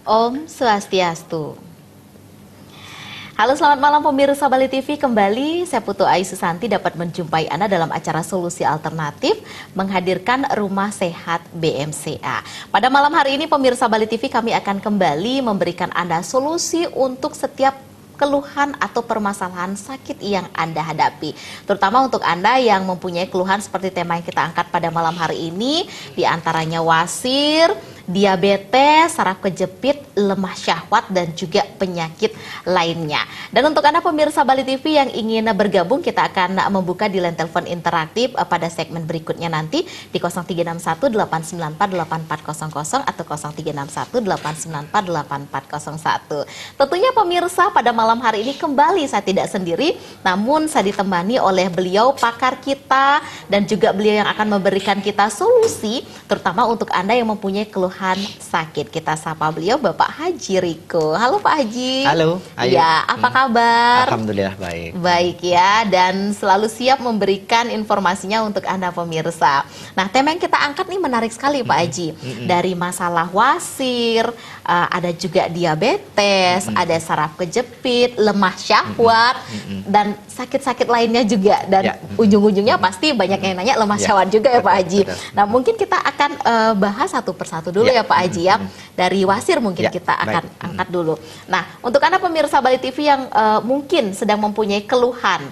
Om Swastiastu. Halo, selamat malam pemirsa Bali TV. Kembali saya Putu Ayu Susanti dapat menjumpai Anda dalam acara Solusi Alternatif menghadirkan Rumah Sehat BMCA. Pada malam hari ini pemirsa Bali TV kami akan kembali memberikan Anda solusi untuk setiap keluhan atau permasalahan sakit yang Anda hadapi. Terutama untuk Anda yang mempunyai keluhan seperti tema yang kita angkat pada malam hari ini, diantaranya wasir, diabetes, saraf kejepit, lemah syahwat, dan juga penyakit lainnya. Dan untuk Anda pemirsa Bali TV yang ingin bergabung, kita akan membuka di line telepon interaktif pada segmen berikutnya nanti di 0361 894 8400 atau 0361 894 8401. Tentunya pemirsa pada malam hari ini kembali saya tidak sendiri, namun saya ditemani oleh beliau pakar kita dan juga beliau yang akan memberikan kita solusi, terutama untuk Anda yang mempunyai keluhan sakit. Kita sapa beliau Bapak Haji Riko. Halo Pak Haji. Halo. Ayu. Ya, apa kabar? Alhamdulillah baik. Baik ya, dan selalu siap memberikan informasinya untuk Anda pemirsa. Nah, tema yang kita angkat nih menarik sekali Pak Haji. Dari masalah wasir, ada juga diabetes, ada saraf kejepit, lemah syahwat, dan sakit-sakit lainnya juga. Dan ujung-ujungnya pasti banyak yang nanya lemah syahwat juga ya Pak Haji. Nah, mungkin kita akan bahas satu persatu dulu ya Pak Haji ya. Dari wasir mungkin kita akan angkat dulu. Nah, untuk Anda pemirsa Bali TV yang mungkin sedang mempunyai keluhan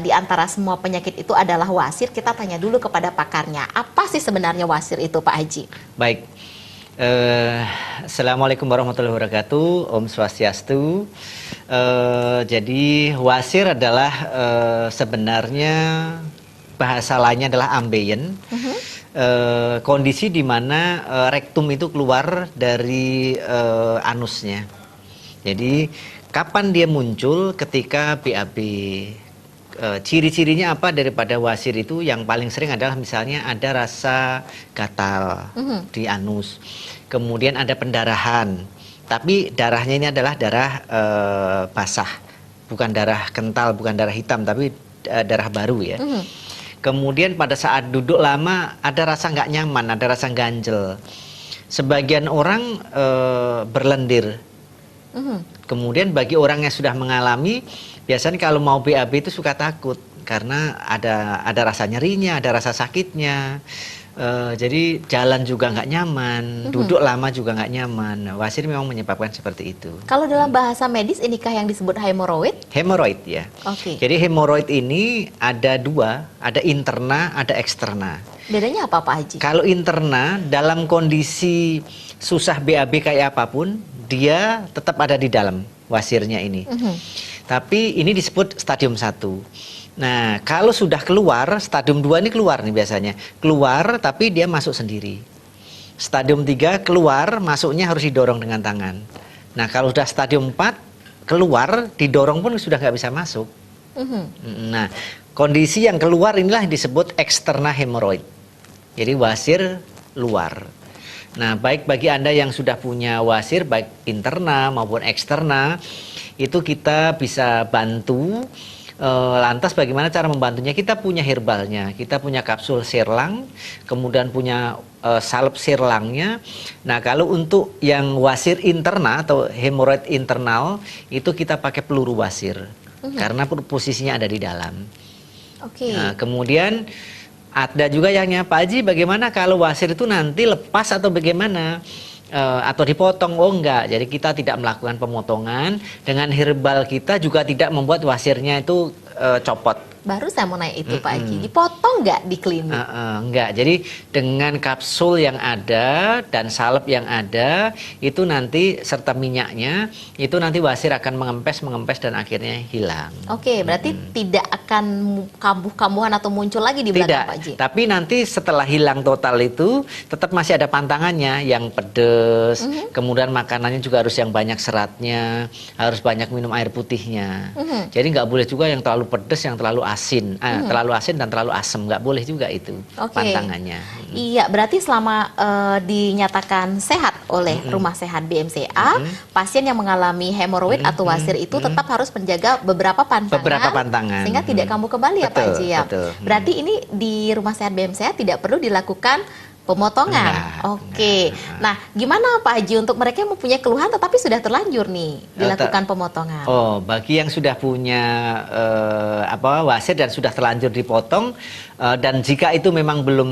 di antara semua penyakit itu adalah wasir, kita tanya dulu kepada pakarnya. Apa sih sebenarnya wasir itu Pak Haji? Baik. Assalamualaikum warahmatullahi wabarakatuh. Om Swastiastu. Jadi wasir adalah sebenarnya bahasa lainnya adalah ambeien. Kondisi di mana rektum itu keluar dari anusnya. Jadi kapan dia muncul? Ketika BAB. Ciri-cirinya apa daripada wasir itu? Yang paling sering adalah misalnya ada rasa gatal di anus, kemudian ada pendarahan, tapi darahnya ini adalah darah basah, bukan darah kental, bukan darah hitam, tapi darah baru ya. Kemudian pada saat duduk lama ada rasa nggak nyaman, ada rasa ganjel. Sebagian orang berlendir. Kemudian bagi orang yang sudah mengalami, biasanya kalau mau BAB itu suka takut karena ada rasa nyerinya, ada rasa sakitnya. Jadi jalan juga nggak nyaman, duduk lama juga nggak nyaman. Wasir memang menyebabkan seperti itu. Kalau dalam bahasa medis inikah yang disebut hemoroid? Hemoroid ya. Oke. Jadi hemoroid ini ada dua, ada interna, ada eksterna. Bedanya apa Pak Haji? Kalau interna dalam kondisi susah BAB kayak apapun, dia tetap ada di dalam wasirnya ini. Tapi ini disebut stadium 1. Nah, kalau sudah keluar, stadium 2 ini keluar nih biasanya. Keluar tapi dia masuk sendiri. Stadium 3 keluar, masuknya harus didorong dengan tangan. Nah, kalau sudah stadium 4 keluar, didorong pun sudah nggak bisa masuk. Nah, kondisi yang keluar inilah yang disebut eksterna hemoroid. Jadi wasir luar. Nah, baik bagi Anda yang sudah punya wasir, baik interna maupun eksterna, itu kita bisa bantu. Lantas bagaimana cara membantunya? Kita punya herbalnya, kita punya kapsul sirlang, kemudian punya salep sirlangnya. Nah, kalau untuk yang wasir interna atau hemoroid internal, itu kita pakai peluru wasir, karena posisinya ada di dalam. Nah, kemudian ada juga yang Pak Haji, bagaimana kalau wasir itu nanti lepas atau bagaimana? Atau dipotong? Oh enggak, jadi kita tidak melakukan pemotongan. Dengan herbal kita juga tidak membuat wasirnya itu copot. Baru saya mau nanya itu Pak Haji, dipotong nggak di klinik? Enggak, jadi dengan kapsul yang ada dan salep yang ada, itu nanti serta minyaknya, itu nanti wasir akan mengempes dan akhirnya hilang. Oke, berarti tidak akan kambuh-kambuhan atau muncul lagi di belakang Pak Haji? Tapi nanti setelah hilang total itu, tetap masih ada pantangannya, yang pedes, kemudian makanannya juga harus yang banyak seratnya, harus banyak minum air putihnya. Jadi nggak boleh juga yang terlalu pedes, yang terlalu asin, terlalu asin dan terlalu asam, nggak boleh juga itu pantangannya. Iya, berarti selama dinyatakan sehat oleh Rumah Sehat BMCA, pasien yang mengalami hemoroid atau wasir itu tetap harus menjaga beberapa pantangan, sehingga tidak kambuh kembali ya Pak Haji ya. Berarti ini di Rumah Sehat BMCA tidak perlu dilakukan Pemotongan. Enggak, Oke. enggak. Nah, gimana Pak Haji untuk mereka yang mempunyai keluhan tetapi sudah terlanjur nih dilakukan pemotongan? Oh, bagi yang sudah punya wasir dan sudah terlanjur dipotong, dan jika itu memang belum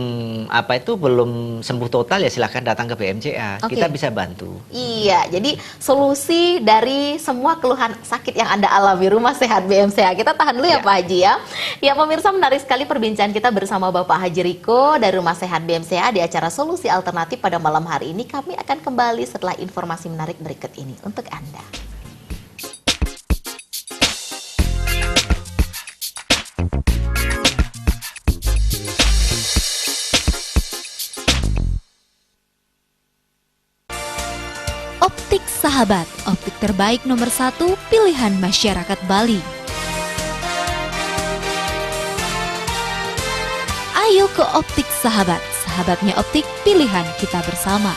sembuh total, ya silahkan datang ke BMCA. Oke. Kita bisa bantu. Iya, jadi solusi dari semua keluhan sakit yang Anda alami Rumah Sehat BMCA. Kita tahan dulu ya, Ya. Pak Haji ya. Ya pemirsa, menarik sekali perbincangan kita bersama Bapak Haji Riko dari Rumah Sehat BMCA di acara Solusi Alternatif pada malam hari ini. Kami akan kembali setelah informasi menarik berikut ini untuk Anda. Optik Sahabat, optik terbaik nomor 1 pilihan masyarakat Bali. Ayo ke Optik Sahabat, sahabatnya optik pilihan kita bersama.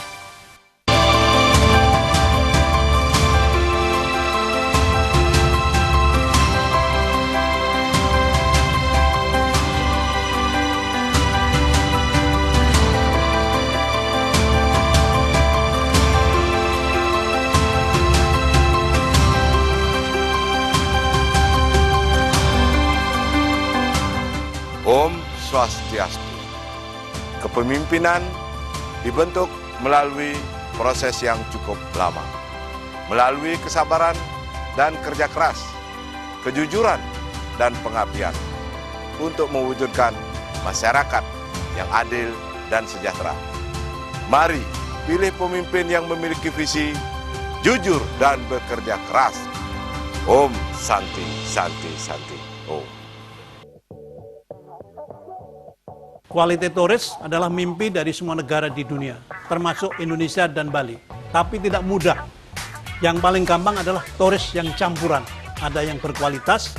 Om Swastiastu. Kepemimpinan dibentuk melalui proses yang cukup lama. Melalui kesabaran dan kerja keras, kejujuran dan pengabdian untuk mewujudkan masyarakat yang adil dan sejahtera. Mari pilih pemimpin yang memiliki visi, jujur dan bekerja keras. Om Santi Santi Santi Om. Quality Tourist adalah mimpi dari semua negara di dunia, termasuk Indonesia dan Bali. Tapi tidak mudah. Yang paling gampang adalah turis yang campuran. Ada yang berkualitas,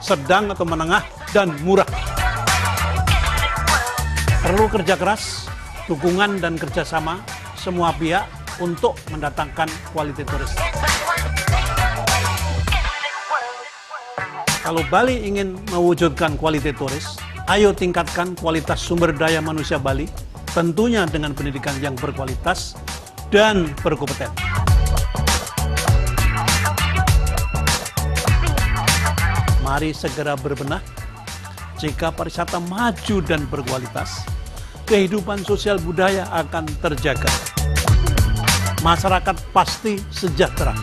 sedang atau menengah, dan murah. Perlu kerja keras, dukungan dan kerjasama semua pihak untuk mendatangkan quality tourist. Kalau Bali ingin mewujudkan quality tourist, ayo tingkatkan kualitas sumber daya manusia Bali, tentunya dengan pendidikan yang berkualitas dan berkompeten. Mari segera berbenah. Jika pariwisata maju dan berkualitas, kehidupan sosial budaya akan terjaga. Masyarakat pasti sejahtera.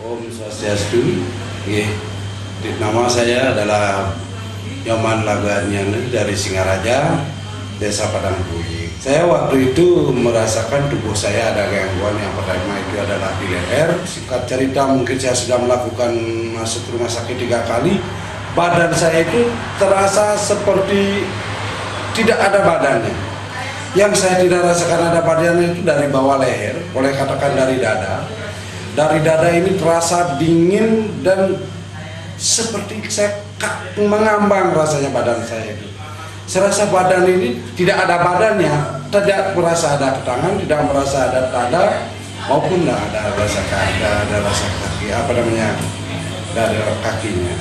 Om Swastiastu. Nama saya adalah Nyoman Laguanyana dari Singaraja, Desa Padang Buyik. Saya waktu itu merasakan tubuh saya ada gangguan. Yang pertama itu adalah di leher. Singkat cerita, mungkin saya sudah melakukan masuk rumah sakit 3 kali. Badan saya itu terasa seperti tidak ada badannya. Yang saya tidak rasakan ada badannya itu dari bawah leher, boleh katakan dari dada. Dari dada ini terasa dingin dan seperti saya mengambang rasanya badan saya itu. Saya rasa badan ini tidak ada badannya, tidak merasa ada tangan, tidak merasa ada dada, maupun tidak ada rasa kaki, dari kakinya.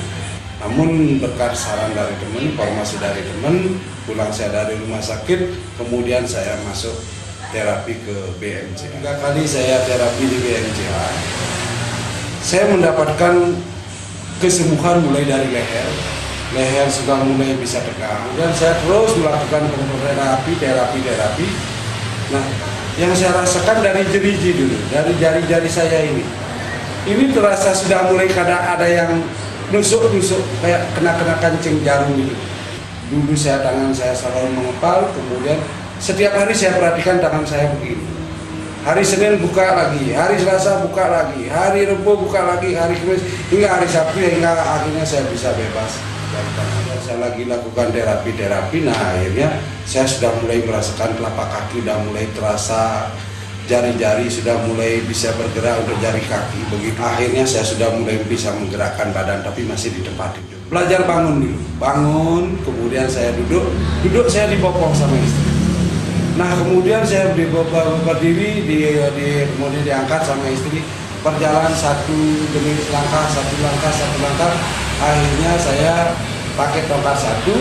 Namun berkat saran dari teman, informasi dari teman, pulang saya dari rumah sakit, kemudian saya masuk terapi ke BMCA. 3 kali saya terapi di BMCA, saya mendapatkan kesembuhan mulai dari leher sudah mulai bisa tegang, dan saya terus melakukan terapi. Nah, yang saya rasakan dari jeri dulu, dari jari-jari saya ini terasa sudah mulai ada yang nusuk-nusuk kayak kena kancing jarum gitu. Dulu tangan saya selalu mengepal, kemudian setiap hari saya perhatikan tangan saya begini. Hari Senin buka lagi, hari Selasa buka lagi, hari Rabu buka lagi, hari Kamis, hingga hari Sabtu, hingga akhirnya saya bisa bebas. Saya lagi lakukan terapi, nah akhirnya saya sudah mulai merasakan telapak kaki, sudah mulai terasa jari-jari sudah mulai bisa bergerak untuk jari kaki. Begitu akhirnya saya sudah mulai bisa menggerakkan badan, tapi masih di tempat tidur. Belajar bangun dulu, kemudian saya duduk saya dibopong sama istri. Nah kemudian saya berdiri, kemudian diangkat sama istri, berjalan satu demi langkah, satu langkah. Akhirnya saya pakai tongkat satu,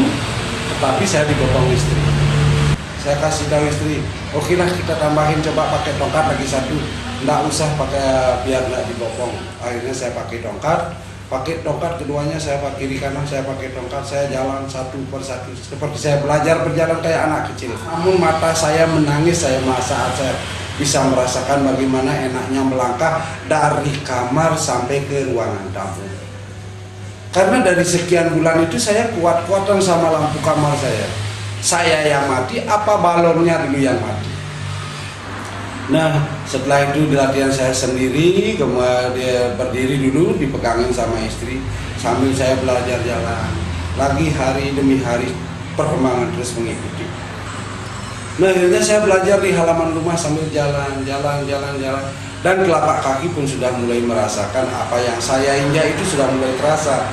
tetapi saya dibopong istri. Saya kasih tahu istri, oke lah kita tambahin, coba pakai tongkat lagi satu, nggak usah pakai biar nggak dibopong. Akhirnya saya pakai tongkat keduanya saya pakai kiri kanan, saya pakai tongkat, saya jalan satu persatu seperti saya belajar berjalan kayak anak kecil. Namun mata saya menangis saat saya bisa merasakan bagaimana enaknya melangkah dari kamar sampai ke ruangan tamu. Karena dari sekian bulan itu saya kuat-kuatan sama lampu kamar saya. Saya yang mati, apa balonnya dulu yang mati. Nah, setelah itu di latihan saya sendiri, kemudian berdiri dulu, dipegangin sama istri, sambil saya belajar jalan. Lagi hari demi hari, perkembangan terus mengikuti. Nah, akhirnya saya belajar di halaman rumah sambil jalan. Dan telapak kaki pun sudah mulai merasakan apa yang saya injak itu sudah mulai terasa.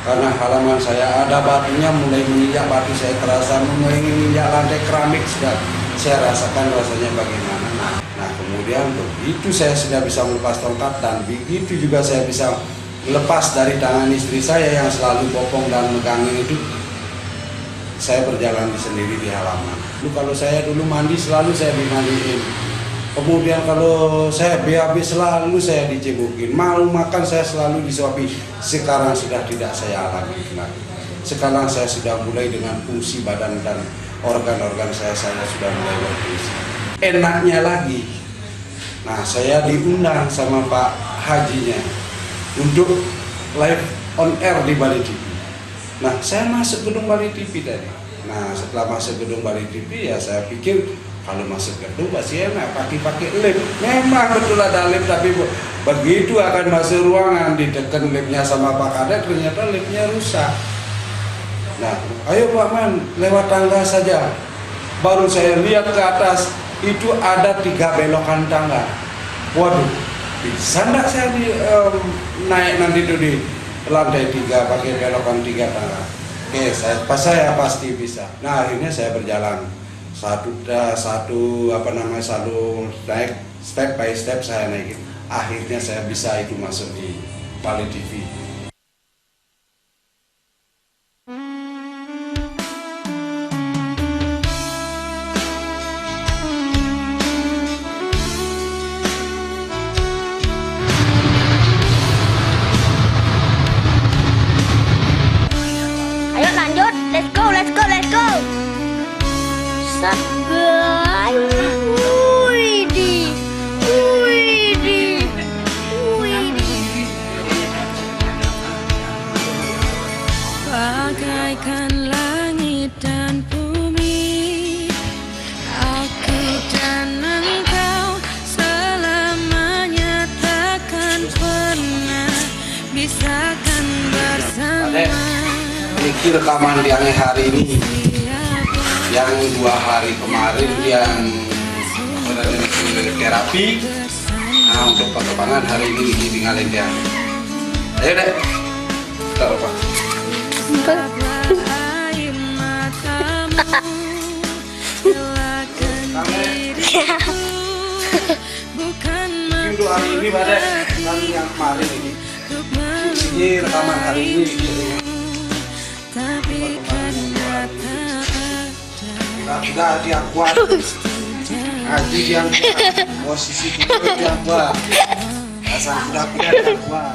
Karena halaman saya ada batunya, mulai menginjak batu saya terasa, mulai menginjak lantai keramik sudah saya rasakan rasanya bagaimana. Nah kemudian begitu saya sudah bisa melepas tongkat dan begitu juga saya bisa lepas dari tangan istri saya yang selalu bopong dan megangin itu, saya berjalan sendiri di halaman. Kalau saya dulu mandi selalu saya dimandiin. Kemudian kalau saya BAB selalu saya dicebukin, mau makan saya selalu disuapi. Sekarang sudah tidak saya alami lagi. Sekarang saya sudah mulai dengan fungsi badan dan organ-organ saya sudah mulai berfungsi. Enaknya lagi, nah saya diundang sama Pak Hajinya untuk live on air di Bali TV. Nah saya masuk gedung Bali TV tadi. Nah setelah masuk gedung Bali TV ya saya pikir kalau masuk gedung pasti enak, pakai lift. Memang betul ada lift, tapi begitu akan masuk ruangan ditekan liftnya sama Pak Kadek, ternyata liftnya rusak. Nah, ayo Pak Man, lewat tangga saja. Baru saya lihat ke atas, itu ada 3 belokan tangga. Waduh, bisa enggak saya naik nanti itu di lantai 3 pakai belokan 3 tangga? Oke, saya pasti bisa. Nah, akhirnya saya berjalan. Selalu naik step by step saya naikin. Akhirnya saya bisa itu masuk di Bali TV. Ayo lanjut, let's go. Sagai, widi. Bagaikan langit dan bumi, aku dan engkau selamanya takkan pernah bisakan bersama. Ini rekaman yang hari ini. Yang 2 hari kemarin yang terapi. Nah untuk perkembangan hari ini ditinggalin dia. Ayo deh, kita lupa. Untuk hari ini pada yang kemarin ini. Ini rekaman hari ini. Sudah dia kuat, Haji yang kuat, posisi kita yang kuat, asal sudah dia kuat.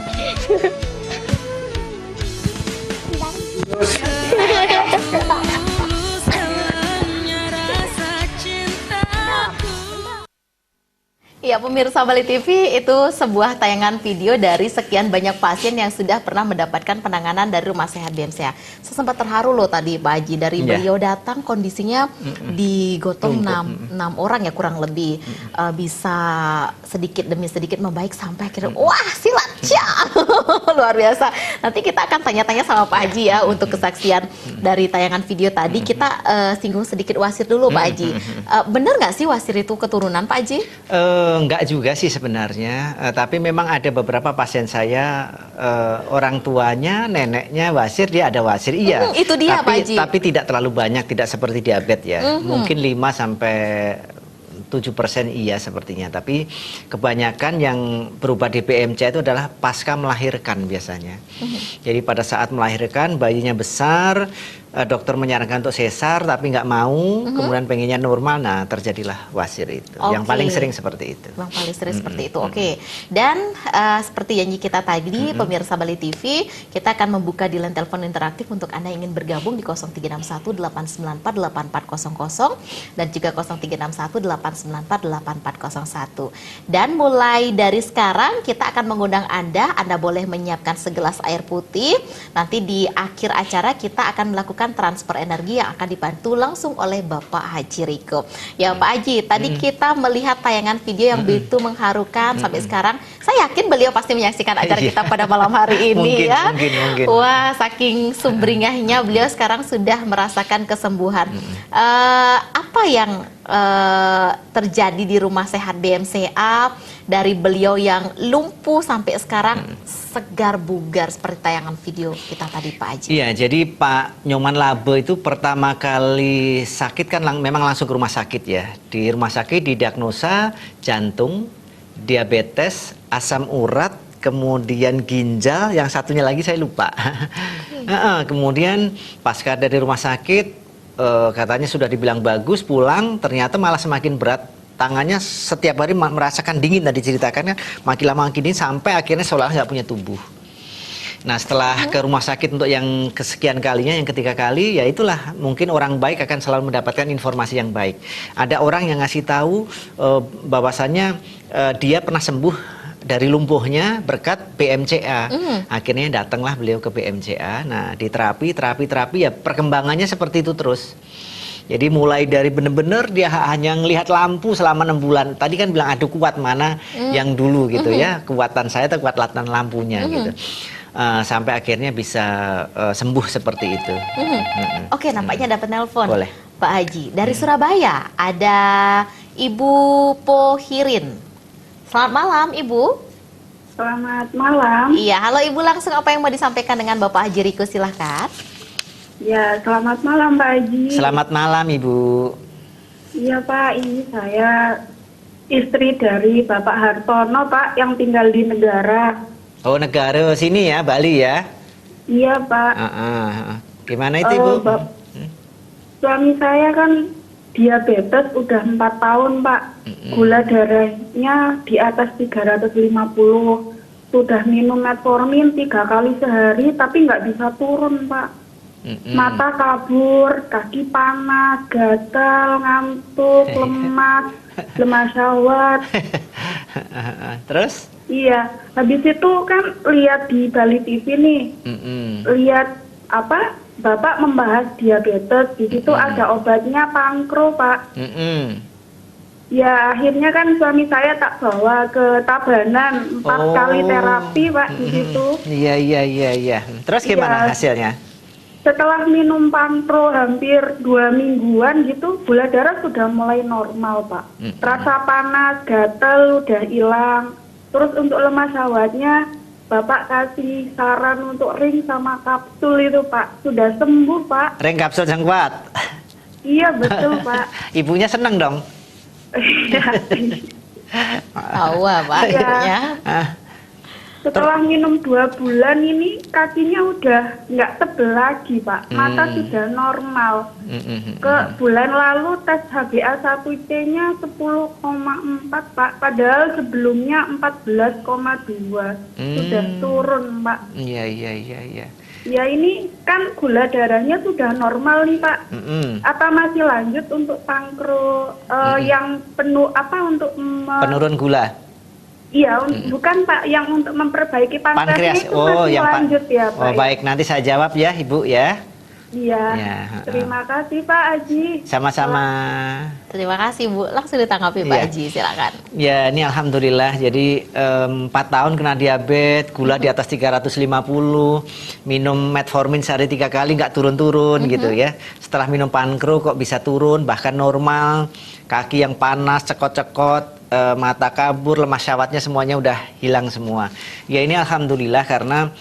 Ya, pemirsa Bali TV, itu sebuah tayangan video dari sekian banyak pasien yang sudah pernah mendapatkan penanganan dari Rumah Sehat BMCA. Saya sempat terharu loh tadi Pak Haji, dari beliau datang kondisinya digotong 6 orang ya kurang lebih, bisa sedikit demi sedikit membaik sampai akhirnya wah silat. Luar biasa. Nanti kita akan tanya-tanya sama Pak Haji ya untuk kesaksian dari tayangan video tadi. Kita singgung sedikit wasir dulu Pak Haji. Benar nggak sih wasir itu keturunan Pak Haji? Enggak juga sih sebenarnya, tapi memang ada beberapa pasien saya orang tuanya, neneknya wasir, dia ada wasir, iya. Itu dia Pak Haji. Tapi tidak terlalu banyak, tidak seperti diabetes ya. Mungkin 5 sampai 7% iya sepertinya, tapi kebanyakan yang berubah di PMC itu adalah pasca melahirkan biasanya. Jadi pada saat melahirkan bayinya besar, dokter menyarankan untuk sesar tapi nggak mau, kemudian pengennya normal, nah terjadilah wasir itu. Yang paling sering seperti itu. Yang paling sering seperti itu, oke. Dan seperti janji kita tadi, pemirsa Bali TV, kita akan membuka di line telepon interaktif untuk Anda yang ingin bergabung di 0361 894 8400 dan juga 0361 894 8401. Dan mulai dari sekarang kita akan mengundang Anda boleh menyiapkan segelas air putih. Nanti di akhir acara kita akan melakukan transfer energi yang akan dibantu langsung oleh Bapak Haji Riko. Ya Pak Haji, tadi kita melihat tayangan video yang begitu mengharukan sampai sekarang. Saya yakin beliau pasti menyaksikan acara kita pada malam hari ini ya. Mungkin. Wah, saking sumringahnya beliau sekarang sudah merasakan kesembuhan. Apa yang terjadi di Rumah Sehat BMCA dari beliau yang lumpuh sampai sekarang segar bugar seperti tayangan video kita tadi Pak Haji? Iya, jadi Pak Nyoman Labe itu pertama kali sakit kan memang langsung ke rumah sakit ya. Di rumah sakit didiagnosa jantung, diabetes, asam urat, kemudian ginjal, yang satunya lagi saya lupa. Kemudian pasca dari rumah sakit katanya sudah dibilang bagus, pulang ternyata malah semakin berat. Tangannya setiap hari merasakan dingin, tadi ceritakan kan, makin lama makin dingin sampai akhirnya seolah nggak punya tubuh. Nah setelah ke rumah sakit untuk yang kesekian kalinya, yang ketiga kali, ya itulah mungkin orang baik akan selalu mendapatkan informasi yang baik. Ada orang yang ngasih tahu bahwasannya dia pernah sembuh dari lumpuhnya berkat PMCA. Akhirnya datanglah beliau ke PMCA. Nah di terapi ya perkembangannya seperti itu terus. Jadi mulai dari benar-benar dia hanya ngelihat lampu selama 6 bulan. Tadi kan bilang aduh kuat mana yang dulu gitu ya. Kekuatan saya atau kekuatan lampunya gitu. Sampai akhirnya bisa sembuh seperti itu. Oke, nampaknya dapat nelpon. Boleh. Pak Haji, dari Surabaya ada Ibu Pohirin. Selamat malam Ibu. Selamat malam. Iya, halo Ibu, langsung apa yang mau disampaikan dengan Bapak Haji Riko, silahkan. Ya, selamat malam Pak Haji. Selamat malam Ibu. Iya Pak, ini saya istri dari Bapak Hartono Pak yang tinggal di negara. Oh negara sini ya, Bali ya? Iya Pak. Gimana itu Ibu? Suami saya kan diabetes udah 4 tahun Pak. Gula darahnya di atas 350. Sudah minum metformin 3 kali sehari tapi nggak bisa turun Pak. Mata kabur, kaki panas, gatal, ngantuk, lemas syahwat. Terus? Iya, habis itu kan lihat di Bali TV nih, lihat apa? Bapak membahas diabetes, di situ ada obatnya Pankro Pak. Ya akhirnya kan suami saya tak bawa ke Tabanan 4 kali terapi Pak di situ. Iya. Terus gimana hasilnya? Setelah minum Pankro hampir 2 mingguan gitu, gula darah sudah mulai normal Pak. Rasa panas, gatel udah hilang. Terus untuk lemas syahwatnya, Bapak kasih saran untuk ring sama kapsul itu Pak. Sudah sembuh Pak. Ring kapsul yang kuat? Iya betul Pak. Ibunya seneng dong? Tahu Pak ya. Setelah minum 2 bulan ini kakinya udah nggak tebel lagi Pak, mata sudah normal. Ke bulan lalu tes HbA1c-nya 10,4 Pak, padahal sebelumnya 14,2. Sudah turun Pak. Iya. Ya ini kan gula darahnya sudah normal nih Pak. Apa masih lanjut untuk Pankro yang penuh apa untuk penurun gula? Iya, bukan Pak, yang untuk memperbaiki pankreas itu masih yang lanjut ya Pak. Oh baik, nanti saya jawab ya Ibu ya. Iya. Ya, Terima kasih Pak Haji. sama-sama. Terima kasih Bu. Langsung ditanggapi Pak Iya. Haji, silakan. Ya, ini alhamdulillah. Jadi 4 tahun kena diabetes, gula di atas 350, minum metformin sehari 3 kali nggak turun-turun gitu ya. Setelah minum pankro kok bisa turun, bahkan normal, kaki yang panas, cekot-cekot, mata kabur, lemas syawatnya semuanya udah hilang semua. Ya ini alhamdulillah karena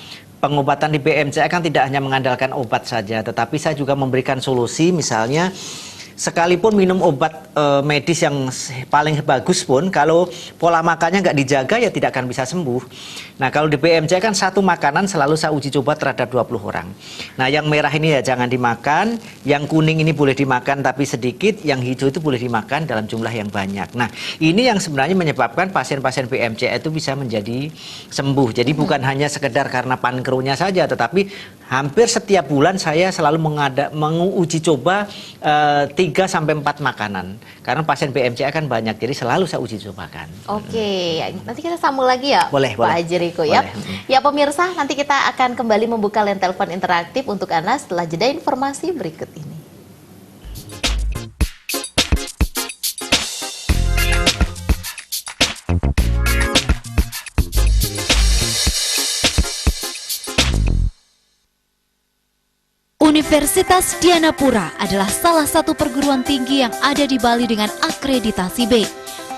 pengobatan di BMCA kan tidak hanya mengandalkan obat saja, tetapi saya juga memberikan solusi, misalnya sekalipun minum obat medis yang paling bagus pun, kalau pola makannya nggak dijaga ya tidak akan bisa sembuh. Nah kalau di BMCA kan satu makanan selalu saya uji coba terhadap 20 orang. Nah yang merah ini ya jangan dimakan, yang kuning ini boleh dimakan tapi sedikit, yang hijau itu boleh dimakan dalam jumlah yang banyak. Nah ini yang sebenarnya menyebabkan pasien-pasien BMCA itu bisa menjadi sembuh. Jadi bukan hanya sekedar karena pankronya saja, tetapi hampir setiap bulan saya selalu menguji coba 3-4 makanan. Karena pasien BMCA kan banyak, jadi selalu saya uji cobakan. Oke, nanti kita sambung lagi ya Boleh, Pak boleh. Haji Riko ya. Boleh. Ya pemirsa, nanti kita akan kembali membuka line telepon interaktif untuk Anda setelah jeda informasi berikut ini. Universitas Dianapura adalah salah satu perguruan tinggi yang ada di Bali dengan akreditasi B.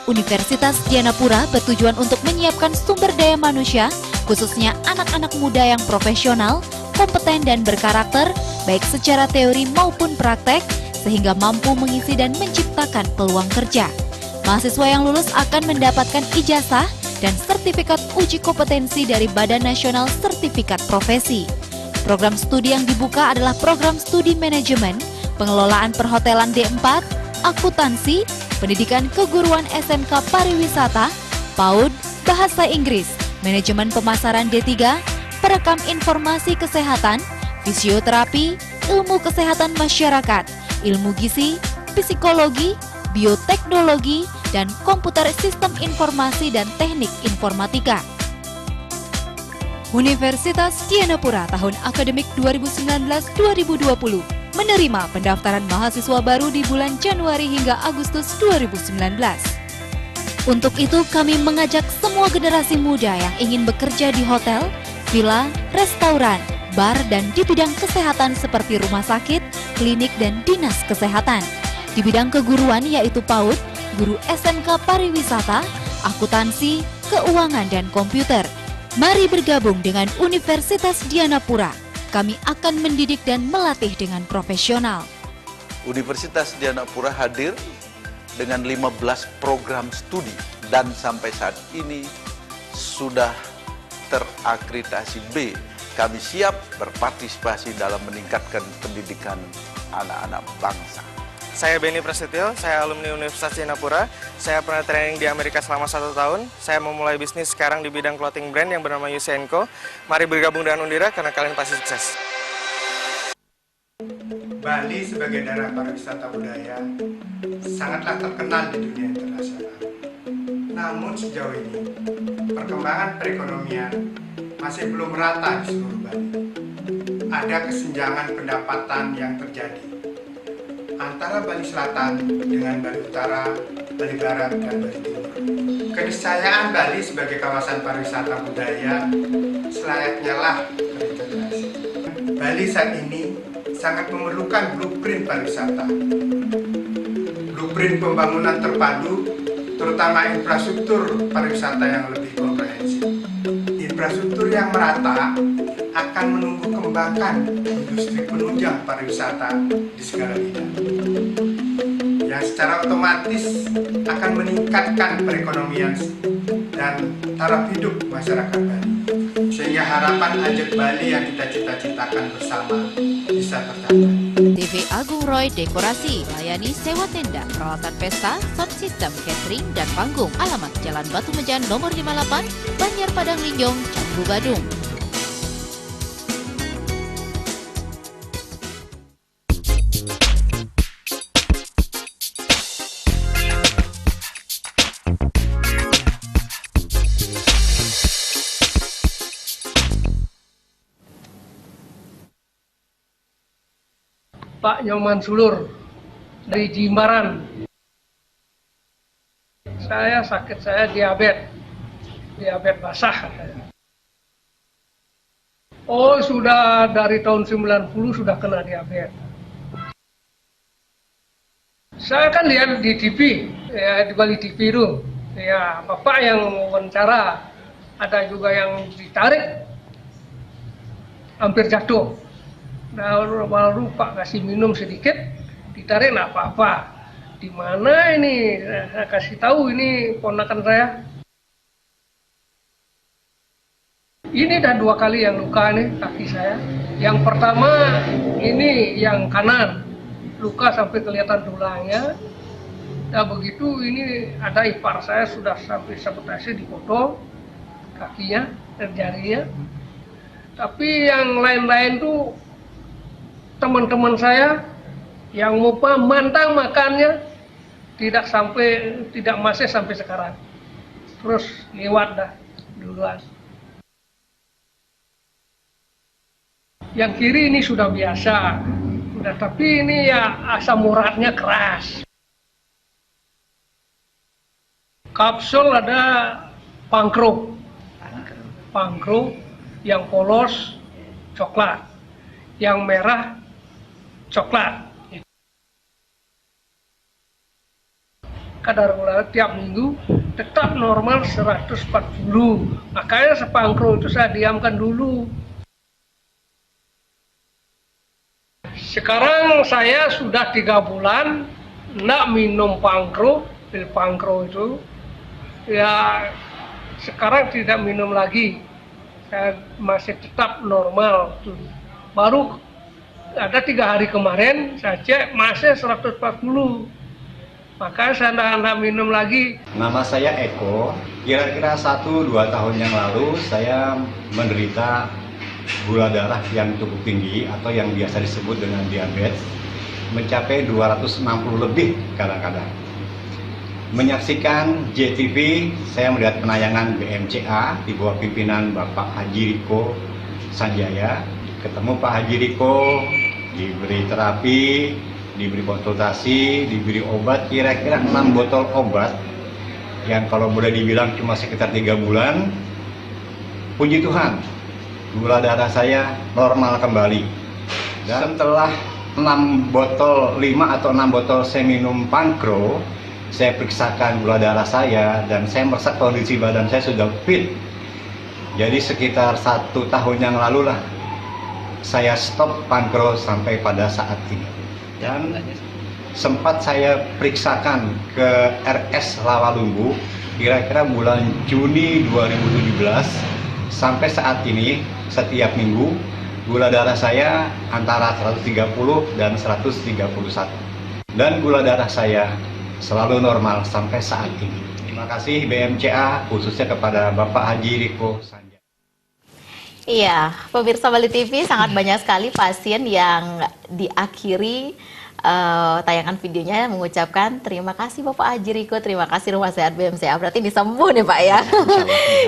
Universitas Dianapura bertujuan untuk menyiapkan sumber daya manusia, khususnya anak-anak muda yang profesional, kompeten dan berkarakter, baik secara teori maupun praktek, sehingga mampu mengisi dan menciptakan peluang kerja. Mahasiswa yang lulus akan mendapatkan ijazah dan sertifikat uji kompetensi dari Badan Nasional Sertifikat Profesi. Program studi yang dibuka adalah program studi manajemen, pengelolaan perhotelan D4, akuntansi, pendidikan keguruan SMK pariwisata, PAUD, bahasa Inggris, manajemen pemasaran D3, perekam informasi kesehatan, fisioterapi, ilmu kesehatan masyarakat, ilmu gizi, psikologi, bioteknologi, dan komputer sistem informasi dan teknik informatika. Universitas Dianapura tahun akademik 2019-2020 menerima pendaftaran mahasiswa baru di bulan Januari hingga Agustus 2019. Untuk itu kami mengajak semua generasi muda yang ingin bekerja di hotel, villa, restoran, bar, dan di bidang kesehatan seperti rumah sakit, klinik, dan dinas kesehatan. Di bidang keguruan yaitu PAUD, guru SMK pariwisata, akuntansi, keuangan, dan komputer. Mari bergabung dengan Universitas Dianapura. Kami akan mendidik dan melatih dengan profesional. Universitas Dianapura hadir dengan 15 program studi dan sampai saat ini sudah terakreditasi B. Kami siap berpartisipasi dalam meningkatkan pendidikan anak-anak bangsa. Saya Benny Prasetyo, saya alumni Universitas Dianapura. Saya pernah training di Amerika selama 1 tahun. Saya memulai bisnis sekarang di bidang clothing brand yang bernama UC & Co. Mari bergabung dengan Undira karena kalian pasti sukses. Bali sebagai daerah pariwisata budaya sangatlah terkenal di dunia internasional. Namun sejauh ini, perkembangan perekonomian masih belum merata di seluruh Bali. Ada kesenjangan pendapatan yang terjadi antara Bali Selatan dengan Bali Utara, Bali Barat, dan Bali Timur. Keniscayaan Bali sebagai kawasan pariwisata budaya selayaknya lah terintegrasi. Bali saat ini sangat memerlukan blueprint pariwisata. Blueprint pembangunan terpadu, terutama infrastruktur pariwisata yang lebih komprehensif. Infrastruktur yang merata akan menumbuh kembangkan industri penunjang pariwisata di segala bidang, yang secara otomatis akan meningkatkan perekonomian dan taraf hidup masyarakat Bali, sehingga harapan Ajak Bali yang kita cita-citakan bersama bisa tercapai. TV Agung Roy Dekorasi melayani sewa tenda, peralatan pesta, sound system, catering, dan panggung. Alamat Jalan Batu Mejan nomor 58, Banjar Padang Linjong, Canggu, Badung. Pak Nyoman Sulur dari Jimbaran. Saya diabetes basah. Oh, sudah dari tahun 90 sudah kena diabetes. Saya kan lihat di TV, ya di Bali TV itu, ya bapak yang wawancara, ada juga yang ditarik, hampir jatuh. Nah, baru Pak kasih minum sedikit, ditarik nggak apa-apa. Di mana ini? Saya kasih tahu ini ponakan saya. Ini dah 2 kali yang luka nih kaki saya. Yang pertama ini yang kanan, luka sampai kelihatan tulangnya. Nah begitu ini ada ipar saya sudah sampai sabotase dipotong kakinya dan jarinya. Tapi yang lain-lain tuh teman-teman saya yang lupa mantang makannya tidak masih sampai sekarang. Terus lewat dah duluan. Yang kiri ini sudah biasa, tapi ini ya asam uratnya keras. Kapsul ada pangkro, yang polos coklat, yang merah coklat. Kadar gula tiap minggu tetap normal 140. Makanya sepangkro itu saya diamkan dulu. Sekarang saya sudah 3 bulan enggak minum pil pangkro itu. Ya sekarang tidak minum lagi. Saya masih tetap normal. Baru ada 3 hari kemarin saya cek masih 140. Maka saya tidak minum lagi. Nama saya Eko. Kira-kira 1-2 tahun yang lalu saya menderita gula darah yang cukup tinggi atau yang biasa disebut dengan diabetes, mencapai 260 lebih kadang-kadang. Menyaksikan JTV, saya melihat penayangan BMCA di bawah pimpinan Bapak Haji Riko Sanjaya. Ketemu Pak Haji Riko, diberi terapi, diberi konsultasi, diberi obat, kira-kira 6 botol obat yang kalau boleh dibilang cuma sekitar 3 bulan. Puji Tuhan, gula darah saya normal kembali. Dan setelah 5 atau 6 botol saya minum pangkro, saya periksakan gula darah saya dan saya merasa kondisi badan saya sudah fit. Jadi sekitar 1 tahun yang lalu lah saya stop pangkro sampai pada saat ini. Dan sempat saya periksakan ke RS Rawalumbu kira-kira bulan Juni 2017. Sampai saat ini setiap minggu gula darah saya antara 130 dan 131 dan gula darah saya selalu normal sampai saat ini. Terima kasih BMCA khususnya kepada Bapak Haji Riko Sanjaya. Iya, pemirsa Bali TV, sangat banyak sekali pasien yang diakhiri tayangan videonya mengucapkan terima kasih Bapak Haji Riko, terima kasih Rumah Sehat BMCA. Berarti disembuh nih Pak ya.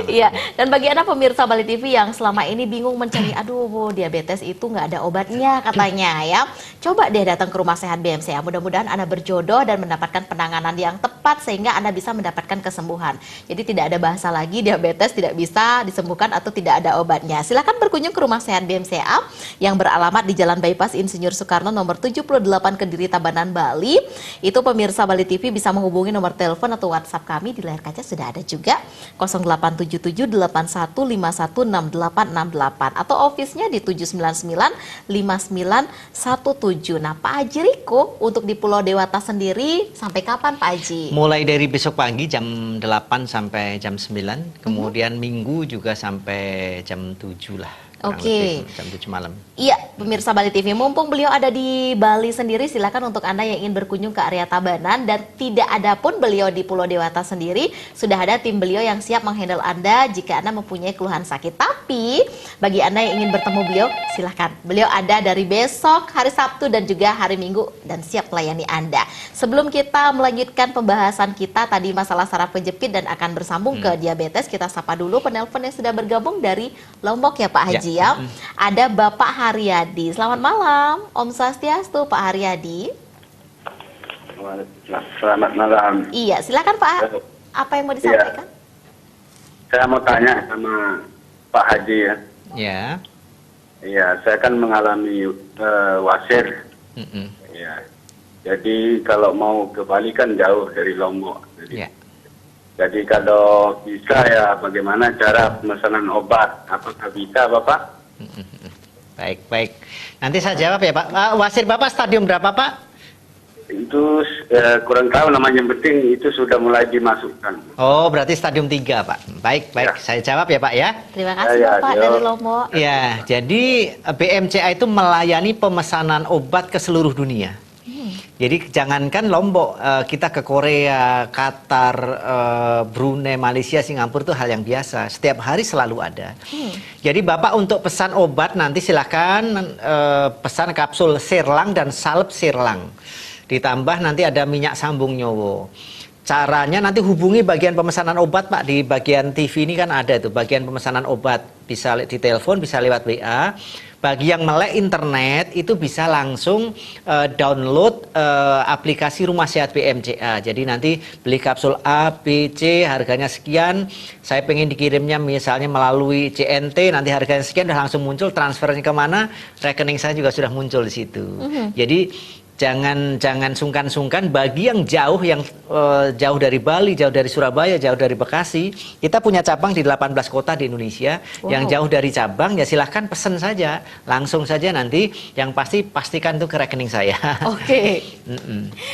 Iya. Dan bagi Anda pemirsa Bali TV yang selama ini bingung mencari, aduh diabetes itu nggak ada obatnya katanya ya. Coba deh datang ke Rumah Sehat BMCA. Mudah-mudahan Anda berjodoh dan mendapatkan penanganan yang tepat sehingga Anda bisa mendapatkan kesembuhan. Jadi tidak ada bahasa lagi diabetes tidak bisa disembuhkan atau tidak ada obatnya. Silakan berkunjung ke Rumah Sehat BMCA yang beralamat di Jalan Bypass Insinyur Soekarno nomor 78 Kediri Tabanan Bali. Itu pemirsa Bali TV bisa menghubungi nomor telepon atau WhatsApp kami di layar kaca sudah ada juga 087781516868 atau office-nya di 7995917. Nah, Pak Haji Riko untuk di Pulau Dewata sendiri sampai kapan Pak Haji? Mulai dari besok pagi jam 8 sampai jam 9, kemudian minggu juga sampai jam 7 lah. Oke. Jam 7 malam. Iya, pemirsa Bali TV, mumpung beliau ada di Bali sendiri, silakan untuk Anda yang ingin berkunjung ke area Tabanan dan tidak ada pun beliau di Pulau Dewata sendiri, sudah ada tim beliau yang siap menghandle Anda jika Anda mempunyai keluhan sakit. Tapi bagi Anda yang ingin bertemu beliau, silakan. Beliau ada dari besok, hari Sabtu dan juga hari Minggu dan siap melayani Anda. Sebelum kita melanjutkan pembahasan kita tadi masalah saraf kejepit dan akan bersambung ke diabetes, kita sapa dulu penelpon yang sudah bergabung dari Lombok ya Pak Haji. tadi ya. Ada Bapak Haryadi. Selamat malam, Om Swastiastu, Pak Haryadi. Selamat malam. Iya, silakan Pak. Apa yang mau disampaikan? Saya mau tanya sama Pak Haji ya. Ya. Iya, saya kan mengalami wasir. Ya. Jadi kalau mau ke Bali kan jauh dari Lombok. Jadi kalau bisa ya bagaimana cara pemesanan obat? Apakah bisa Bapak? Baik. Nanti saya jawab ya Pak. Wasir Bapak stadium berapa Pak? Itu kurang tahu namanya, yang penting itu sudah mulai dimasukkan. Oh, berarti stadium 3 Pak. Baik. Saya jawab ya Pak ya. Terima kasih Bapak dari Lombok. Ya, jadi BMCA itu melayani pemesanan obat ke seluruh dunia. Jadi jangankan Lombok, kita ke Korea, Qatar, Brunei, Malaysia, Singapura itu hal yang biasa. Setiap hari selalu ada. Jadi Bapak untuk pesan obat nanti silakan pesan kapsul Sirlang dan salep Sirlang. Ditambah nanti ada minyak sambung nyowo. Caranya nanti hubungi bagian pemesanan obat Pak. Di bagian TV ini kan ada itu bagian pemesanan obat. Bisa di telepon, bisa lewat WA. Bagi yang melek internet itu bisa langsung download aplikasi Rumah Sehat BMCA. Jadi nanti beli kapsul A, B, C harganya sekian. Saya pengen dikirimnya misalnya melalui CNT, nanti harganya sekian udah langsung muncul, transfernya kemana, rekening saya juga sudah muncul di situ. Jadi jangan sungkan-sungkan bagi yang jauh jauh dari Bali, jauh dari Surabaya, jauh dari Bekasi. Kita punya cabang di 18 kota di Indonesia. Yang jauh dari cabang ya silahkan pesen saja, langsung saja nanti. Yang pasti pastikan itu ke rekening saya. Oke.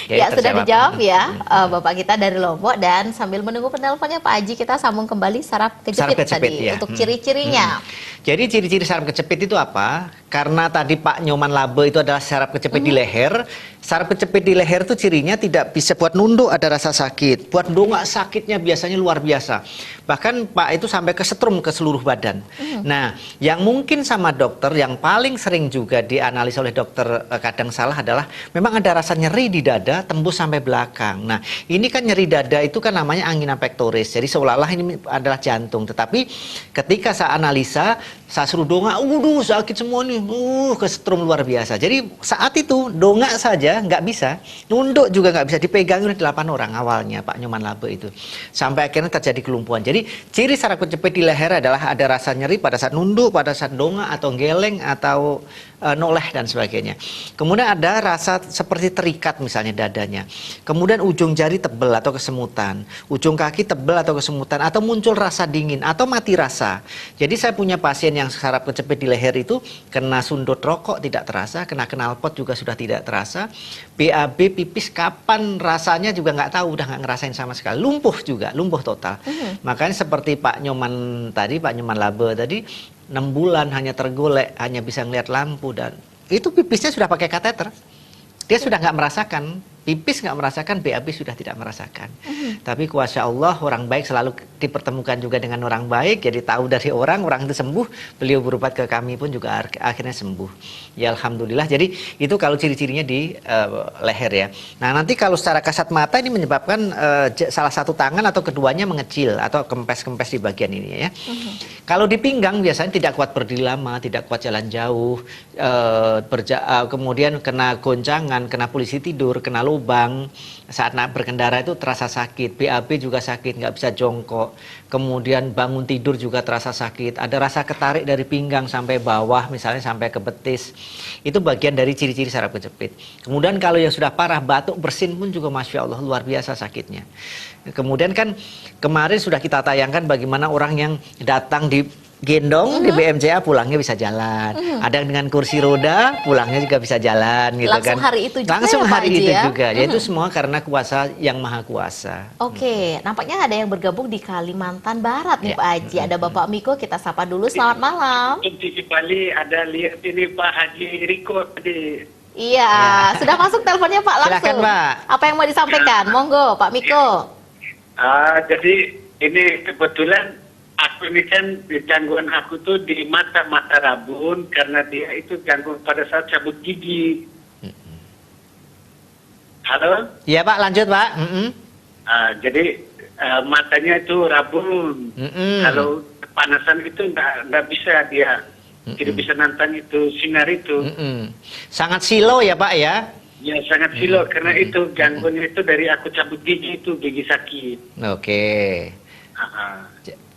Ya sudah dijawab ya Bapak kita dari Lombok. Dan sambil menunggu penelponnya Pak Haji, kita sambung kembali saraf kejepit tadi ya. untuk ciri-cirinya. Jadi ciri-ciri saraf kejepit itu apa? Karena tadi Pak Nyoman Labe itu adalah saraf kejepit di leher. Saraf kejepit di leher itu cirinya tidak bisa buat nunduk ada rasa sakit. Buat dongak sakitnya biasanya luar biasa. Bahkan Pak itu sampai kesetrum ke seluruh badan. Nah, yang mungkin sama dokter yang paling sering juga dianalisa oleh dokter kadang salah adalah memang ada rasa nyeri di dada tembus sampai belakang. Nah, ini kan nyeri dada itu kan namanya angina pectoris. Jadi seolah-olah ini adalah jantung. Tetapi ketika saya analisa, saya suruh dongak, sakit semua nih, kesetrum luar biasa. Jadi saat itu dongak saja nggak bisa, nunduk juga nggak bisa, dipegang oleh 8 orang awalnya Pak Nyoman Labe itu, sampai akhirnya terjadi kelumpuhan. Jadi ciri saraf kejepit di leher adalah ada rasa nyeri pada saat nunduk, pada saat dongak atau geleng atau noleh dan sebagainya. Kemudian ada rasa seperti terikat misalnya dadanya. Kemudian ujung jari tebal atau kesemutan, ujung kaki tebal atau kesemutan, atau muncul rasa dingin atau mati rasa. Jadi saya punya pasien yang saraf kejepit di leher itu kena sundut rokok tidak terasa, kena knalpot juga sudah tidak terasa, BAB pipis kapan rasanya juga nggak tahu, udah nggak ngerasain sama sekali, lumpuh juga, lumpuh total. Makanya seperti Pak Nyoman tadi, Pak Nyoman Labe tadi, 6 bulan hanya tergolek, hanya bisa ngelihat lampu, dan itu pipisnya sudah pakai kateter. Dia sudah nggak merasakan, pipis nggak merasakan, BAB sudah tidak merasakan. Tapi kuasa Allah, orang baik selalu dipertemukan juga dengan orang baik, jadi tahu dari orang itu sembuh, beliau berobat ke kami pun juga akhirnya sembuh. Ya Alhamdulillah, jadi itu kalau ciri-cirinya di leher ya. Nah nanti kalau secara kasat mata ini menyebabkan salah satu tangan atau keduanya mengecil, atau kempes-kempes di bagian ini ya. Kalau di pinggang biasanya tidak kuat berdiri lama, tidak kuat jalan jauh, kemudian kena goncangan, kena polisi tidur, kena lubang, saat berkendara itu terasa sakit, BAB juga sakit, nggak bisa jongkok, kemudian bangun tidur juga terasa sakit, ada rasa ketarik dari pinggang sampai bawah, misalnya sampai ke betis, itu bagian dari ciri-ciri saraf kejepit. Kemudian kalau yang sudah parah, batuk bersin pun juga Masya Allah luar biasa sakitnya. Kemudian kan kemarin sudah kita tayangkan bagaimana orang yang datang di gendong di BMCA pulangnya bisa jalan. Ada dengan kursi roda pulangnya juga bisa jalan gitu langsung kan. Hari itu juga langsung ya, hari Pak Haji, itu ya? juga. Yaitu semua karena kuasa yang maha kuasa. Oke, nampaknya ada yang bergabung di Kalimantan Barat nih Pak Haji. Ada Bapak Miko, kita sapa dulu. Selamat malam. Di Bali ada lihat ini Pak Haji Riko tadi. Iya, sudah masuk teleponnya Pak langsung. Silakan Pak. Apa yang mau disampaikan? Monggo Pak Miko. Jadi ini kebetulan aku ini kan gangguan aku tuh di mata rabun karena dia itu gangguan pada saat cabut gigi. Halo? Iya Pak, lanjut Pak. Jadi matanya itu rabun. Kalau kepanasan itu nggak bisa dia. tidak bisa nantang itu sinar itu. Sangat silau ya Pak ya? Ya sangat silau karena itu gangguannya itu dari aku cabut gigi itu gigi sakit. Oke.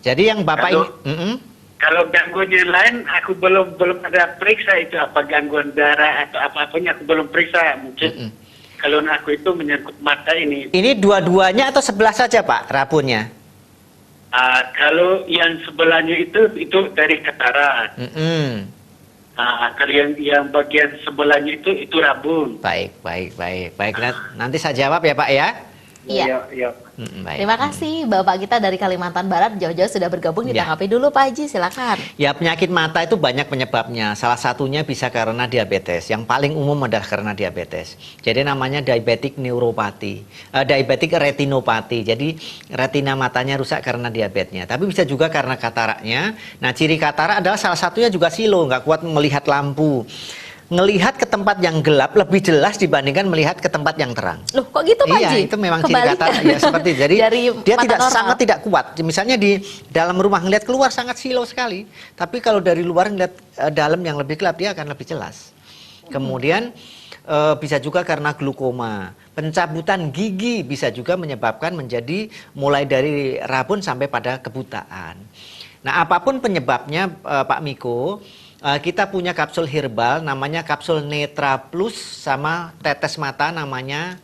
Jadi yang Bapak ini kalau gangguannya lain aku belum ada periksa itu apa gangguan darah atau apa-apanya aku belum periksa mungkin. Kalau aku itu menyangkut mata ini. Ini dua-duanya atau sebelah saja Pak rabunnya? Kalau yang sebelahnya itu dari katarak. Kalau yang bagian sebelahnya itu rabun. Baik. Nanti saya jawab ya Pak ya. Iya. Baik. Terima kasih Bapak kita dari Kalimantan Barat jauh-jauh sudah bergabung. Ditanggapi dulu Pak Haji, silakan. Ya, penyakit mata itu banyak penyebabnya. Salah satunya bisa karena diabetes. Yang paling umum adalah karena diabetes. Jadi namanya diabetic neuropathy, diabetic retinopathy. Jadi retina matanya rusak karena diabetesnya. Tapi bisa juga karena kataraknya. Nah, ciri katarak adalah salah satunya juga silau, nggak kuat melihat lampu. Ngelihat ke tempat yang gelap lebih jelas dibandingkan melihat ke tempat yang terang. Loh, kok gitu Pak Haji? Iya, itu memang ciri katarak ya seperti jadi dia sangat tidak kuat. Misalnya di dalam rumah ngelihat keluar sangat silau sekali, tapi kalau dari luar ngelihat dalam yang lebih gelap dia akan lebih jelas. Kemudian bisa juga karena glukoma. Pencabutan gigi bisa juga menyebabkan menjadi mulai dari rabun sampai pada kebutaan. Nah, apapun penyebabnya Pak Miko, kita punya kapsul herbal namanya kapsul Netra Plus sama tetes mata namanya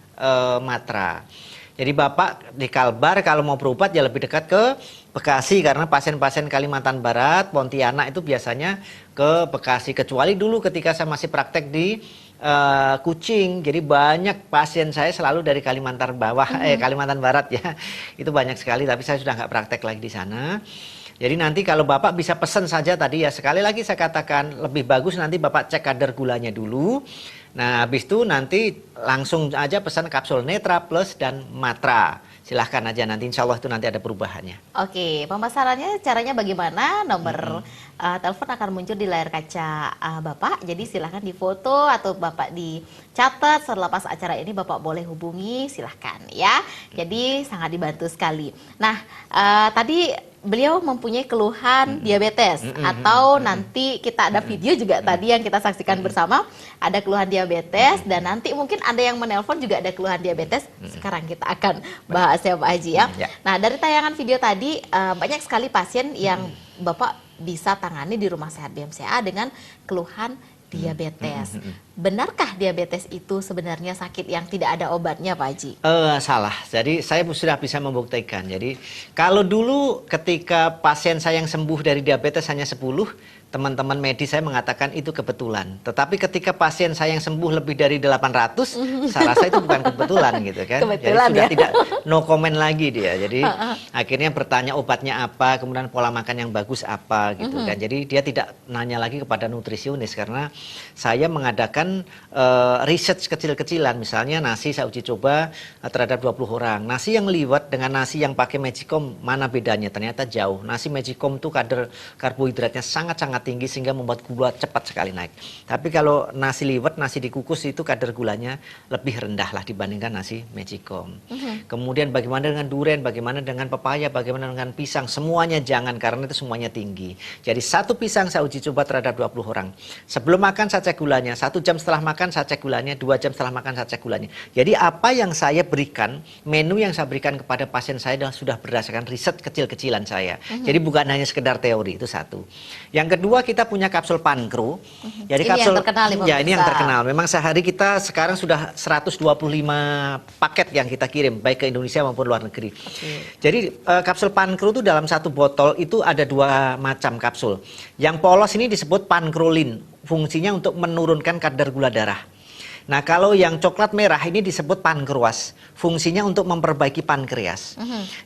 Matra. Jadi Bapak di Kalbar kalau mau berobat ya lebih dekat ke Bekasi karena pasien-pasien Kalimantan Barat, Pontianak itu biasanya ke Bekasi. Kecuali dulu ketika saya masih praktek di Kucing, jadi banyak pasien saya selalu dari Kalimantan Kalimantan Barat ya. Itu banyak sekali, tapi saya sudah nggak praktek lagi di sana. Jadi nanti kalau Bapak bisa pesan saja tadi ya, sekali lagi saya katakan lebih bagus nanti Bapak cek kadar gulanya dulu. Nah habis itu nanti langsung aja pesan kapsul Netra Plus dan Matra. Silahkan aja nanti insya Allah itu nanti ada perubahannya. Oke, pemasarannya caranya bagaimana? Nomor telepon akan muncul di layar kaca Bapak. Jadi silahkan difoto atau Bapak dicatat setelah pas acara ini Bapak boleh hubungi silahkan ya. Jadi sangat dibantu sekali. Nah tadi beliau mempunyai keluhan diabetes atau nanti kita ada video juga tadi yang kita saksikan bersama ada keluhan diabetes dan nanti mungkin ada yang menelpon juga ada keluhan diabetes. Sekarang kita akan bahas ya Pak Haji ya. Nah dari tayangan video tadi banyak sekali pasien yang Bapak bisa tangani di Rumah Sehat BMCA dengan keluhan diabetes. Benarkah diabetes itu sebenarnya sakit yang tidak ada obatnya Pak Haji? Salah. Jadi saya sudah bisa membuktikan. Jadi kalau dulu ketika pasien saya yang sembuh dari diabetes hanya 10, teman-teman medis saya mengatakan itu kebetulan. Tetapi ketika pasien saya yang sembuh lebih dari 800, saya rasa itu bukan kebetulan gitu kan. Kebetulan, jadi sudah ya? tidak no comment lagi dia. Jadi akhirnya bertanya obatnya apa, kemudian pola makan yang bagus apa gitu kan. Jadi dia tidak nanya lagi kepada nutrisionis karena saya mengadakan research kecil-kecilan. Misalnya nasi saya uji coba terhadap 20 orang. Nasi yang liwet dengan nasi yang pakai Magicom mana bedanya? Ternyata jauh. Nasi Magicom itu kadar karbohidratnya sangat-sangat tinggi sehingga membuat gula cepat sekali naik. Tapi kalau nasi liwet, nasi dikukus itu kadar gulanya lebih rendah lah dibandingkan nasi Magicom. Kemudian bagaimana dengan durian, bagaimana dengan pepaya, bagaimana dengan pisang, semuanya jangan karena itu semuanya tinggi. Jadi satu pisang saya uji coba terhadap 20 orang. Sebelum makan saya cek gulanya, 1 jam setelah makan saya cek gulanya, 2 jam setelah makan saya cek gulanya. Jadi apa yang saya berikan, menu yang saya berikan kepada pasien saya sudah berdasarkan riset kecil-kecilan saya. Jadi bukan hanya sekedar teori, itu satu. Yang kedua kita punya kapsul Pankro. Jadi ini kapsul yang terkenal, ya ini yang terkenal. Memang sehari kita sekarang sudah 125 paket yang kita kirim baik ke Indonesia maupun luar negeri. Jadi kapsul Pankro itu dalam satu botol itu ada 2 macam kapsul. Yang polos ini disebut Pankrolin. Fungsinya untuk menurunkan kadar gula darah. Nah kalau yang coklat merah ini disebut pankreas, fungsinya untuk memperbaiki pankreas.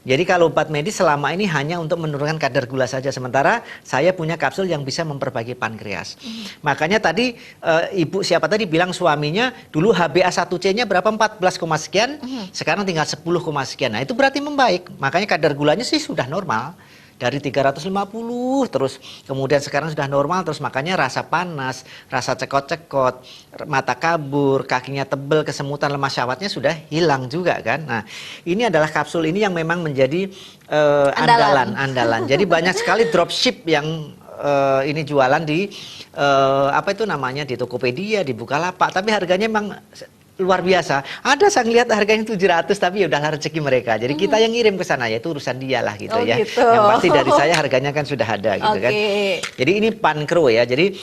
Jadi kalau obat medis selama ini hanya untuk menurunkan kadar gula saja, sementara saya punya kapsul yang bisa memperbaiki pankreas. Makanya tadi ibu siapa tadi bilang suaminya dulu HbA1c-nya berapa 14, sekian, sekarang tinggal 10, sekian. Nah itu berarti membaik, makanya kadar gulanya sih sudah normal. Dari 350 terus kemudian sekarang sudah normal, terus makanya rasa panas, rasa cekot-cekot, mata kabur, kakinya tebel, kesemutan, lemas syahwatnya sudah hilang juga kan. Nah ini adalah kapsul ini yang memang menjadi andalan. Jadi banyak sekali dropship yang ini jualan di apa itu namanya, di Tokopedia, di Bukalapak, tapi harganya memang luar biasa. Ada saya ngeliat harganya 700, tapi ya udahlah rezeki mereka. Jadi kita yang ngirim ke sana, ya itu urusan dia lah gitu ya. Gitu. Yang pasti dari saya harganya kan sudah ada gitu kan. Jadi ini pankro ya. Jadi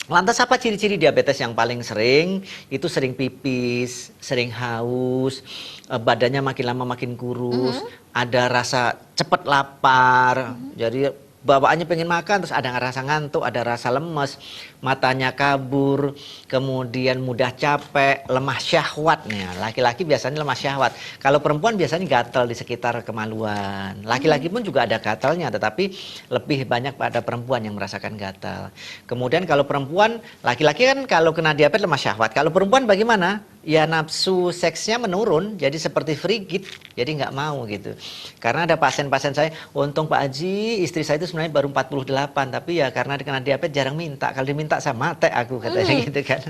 lantas apa ciri-ciri diabetes yang paling sering? Itu sering pipis, sering haus, badannya makin lama makin kurus, ada rasa cepat lapar, jadi bawaannya pengen makan, terus ada rasa ngantuk, ada rasa lemes, matanya kabur, kemudian mudah capek, lemah syahwat. Nah, laki-laki biasanya lemah syahwat. Kalau perempuan biasanya gatal di sekitar kemaluan. Laki-laki pun juga ada gatalnya, tetapi lebih banyak pada perempuan yang merasakan gatal. Kemudian kalau perempuan, laki-laki kan kalau kena diabetes lemah syahwat. Kalau perempuan bagaimana? Ya nafsu seksnya menurun, jadi seperti frigid, jadi nggak mau gitu. Karena ada pasien-pasien saya, untung Pak Haji, istri saya itu sebenarnya baru 48, tapi ya karena kena diabetes jarang minta. Kalau diminta saya mati aku, katanya gitu kan.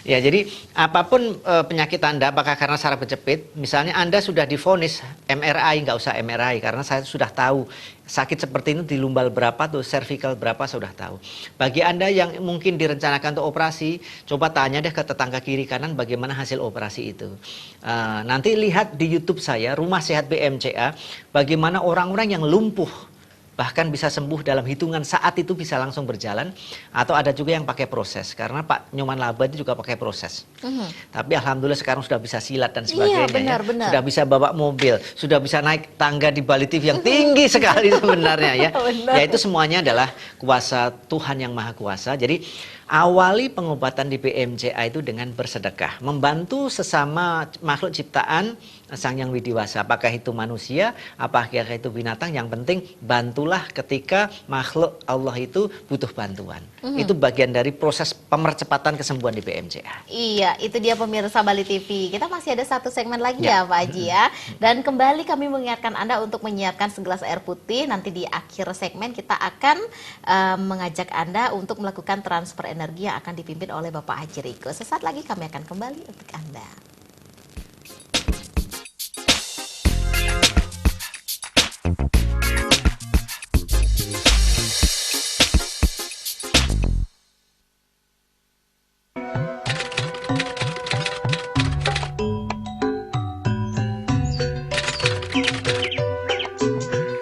Ya jadi apapun penyakit Anda, apakah karena saraf kejepit, misalnya Anda sudah divonis MRI, nggak usah MRI, karena saya sudah tahu sakit seperti ini di lumbal berapa tuh, cervical berapa sudah tahu. Bagi Anda yang mungkin direncanakan untuk operasi, coba tanya deh ke tetangga kiri kanan bagaimana hasil operasi itu. Nanti lihat di YouTube saya, Rumah Sehat BMCA, bagaimana orang-orang yang lumpuh bahkan bisa sembuh dalam hitungan saat itu, bisa langsung berjalan. Atau ada juga yang pakai proses, karena Pak Nyoman Laba itu juga pakai proses. Tapi alhamdulillah sekarang sudah bisa silat dan sebagainya. Iya, benar. Sudah bisa bawa mobil, sudah bisa naik tangga di Bali TV yang tinggi sekali sebenarnya ya. Ya itu semuanya adalah kuasa Tuhan yang Maha Kuasa. Jadi awali pengobatan di BMCA itu dengan bersedekah, membantu sesama makhluk ciptaan Sang Yang Widiwasa. Apakah itu manusia, apakah itu binatang, yang penting bantulah ketika makhluk Allah itu butuh bantuan. Itu bagian dari proses pemercepatan kesembuhan di BMCA. Iya, itu dia pemirsa Bali TV. Kita masih ada satu segmen lagi ya Pak Haji ya. Dan kembali kami mengingatkan Anda untuk menyiapkan segelas air putih. Nanti di akhir segmen kita akan mengajak Anda untuk melakukan transfer energi yang akan dipimpin oleh Bapak Haji Riko. Sesaat lagi kami akan kembali untuk Anda.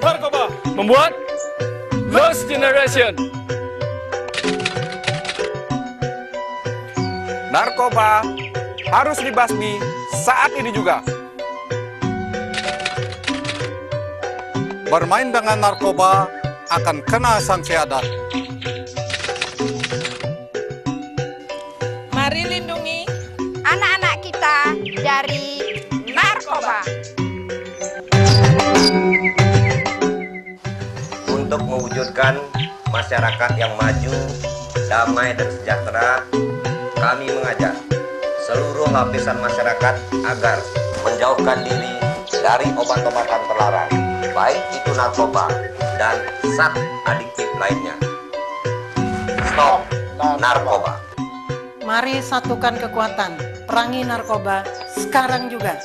Narkoba membuat Lost Generation. Narkoba harus dibasmi saat ini juga. Bermain dengan narkoba akan kena sanksi adat. Mari lindungi anak-anak kita dari narkoba. Untuk mewujudkan masyarakat yang maju, damai dan sejahtera, kami mengajak seluruh lapisan masyarakat agar menjauhkan diri dari obat-obatan terlarang, baik itu narkoba dan zat adiktif lainnya. Stop narkoba. Mari satukan kekuatan, perangi narkoba sekarang juga.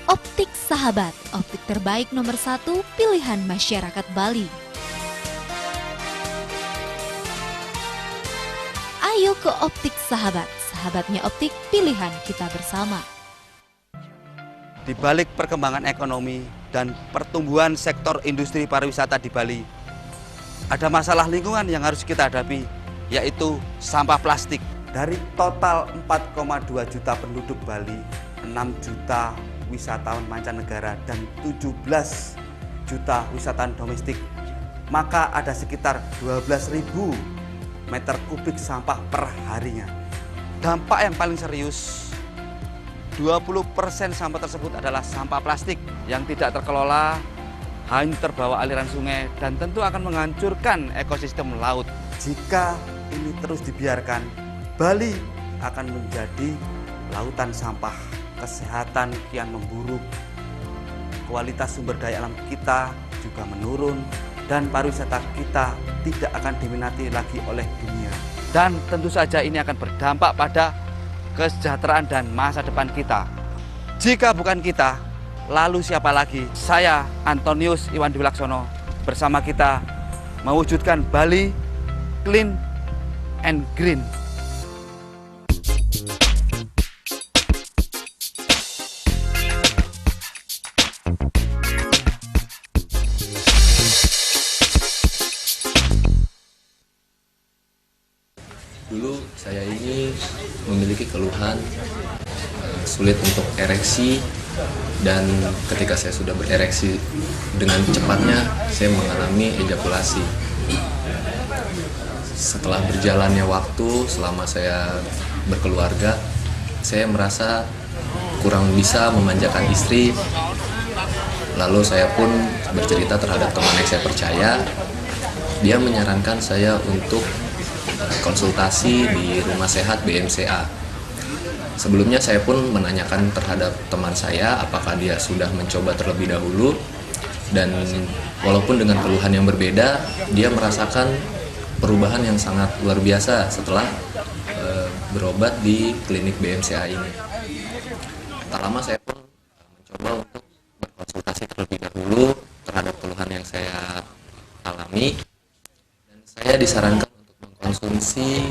Optik Sahabat, optik terbaik nomor 1 pilihan masyarakat Bali. Ayo ke Optik Sahabat, sahabatnya optik pilihan kita bersama. Di balik perkembangan ekonomi dan pertumbuhan sektor industri pariwisata di Bali, ada masalah lingkungan yang harus kita hadapi, yaitu sampah plastik. Dari total 4,2 juta penduduk Bali, 6 juta wisatawan mancanegara dan 17 juta wisatawan domestik, maka ada sekitar 12.000 meter kubik sampah per harinya. Dampak yang paling serius, 20% sampah tersebut adalah sampah plastik yang tidak terkelola, hanya terbawa aliran sungai dan tentu akan menghancurkan ekosistem laut. Jika ini terus dibiarkan, Bali akan menjadi lautan sampah. Kesehatan kian memburuk, kualitas sumber daya alam kita juga menurun, dan pariwisata kita tidak akan diminati lagi oleh dunia. Dan tentu saja ini akan berdampak pada kesejahteraan dan masa depan kita. Jika bukan kita, lalu siapa lagi? Saya, Antonius Iwan Dwi Laksono, bersama kita mewujudkan Bali Clean and Green. Dulu saya ini memiliki keluhan sulit untuk ereksi, dan ketika saya sudah berereksi dengan cepatnya saya mengalami ejakulasi. Setelah berjalannya waktu, selama saya berkeluarga, saya merasa kurang bisa memanjakan istri. Lalu saya pun bercerita terhadap teman yang saya percaya. Dia menyarankan saya untuk konsultasi di Rumah Sehat BMCA. Sebelumnya saya pun menanyakan terhadap teman saya apakah dia sudah mencoba terlebih dahulu, dan walaupun dengan keluhan yang berbeda, dia merasakan perubahan yang sangat luar biasa setelah berobat di klinik BMCA ini. Tak lama saya pun mencoba untuk berkonsultasi terlebih dahulu terhadap keluhan yang saya alami, dan saya disarankan untuk mengkonsumsi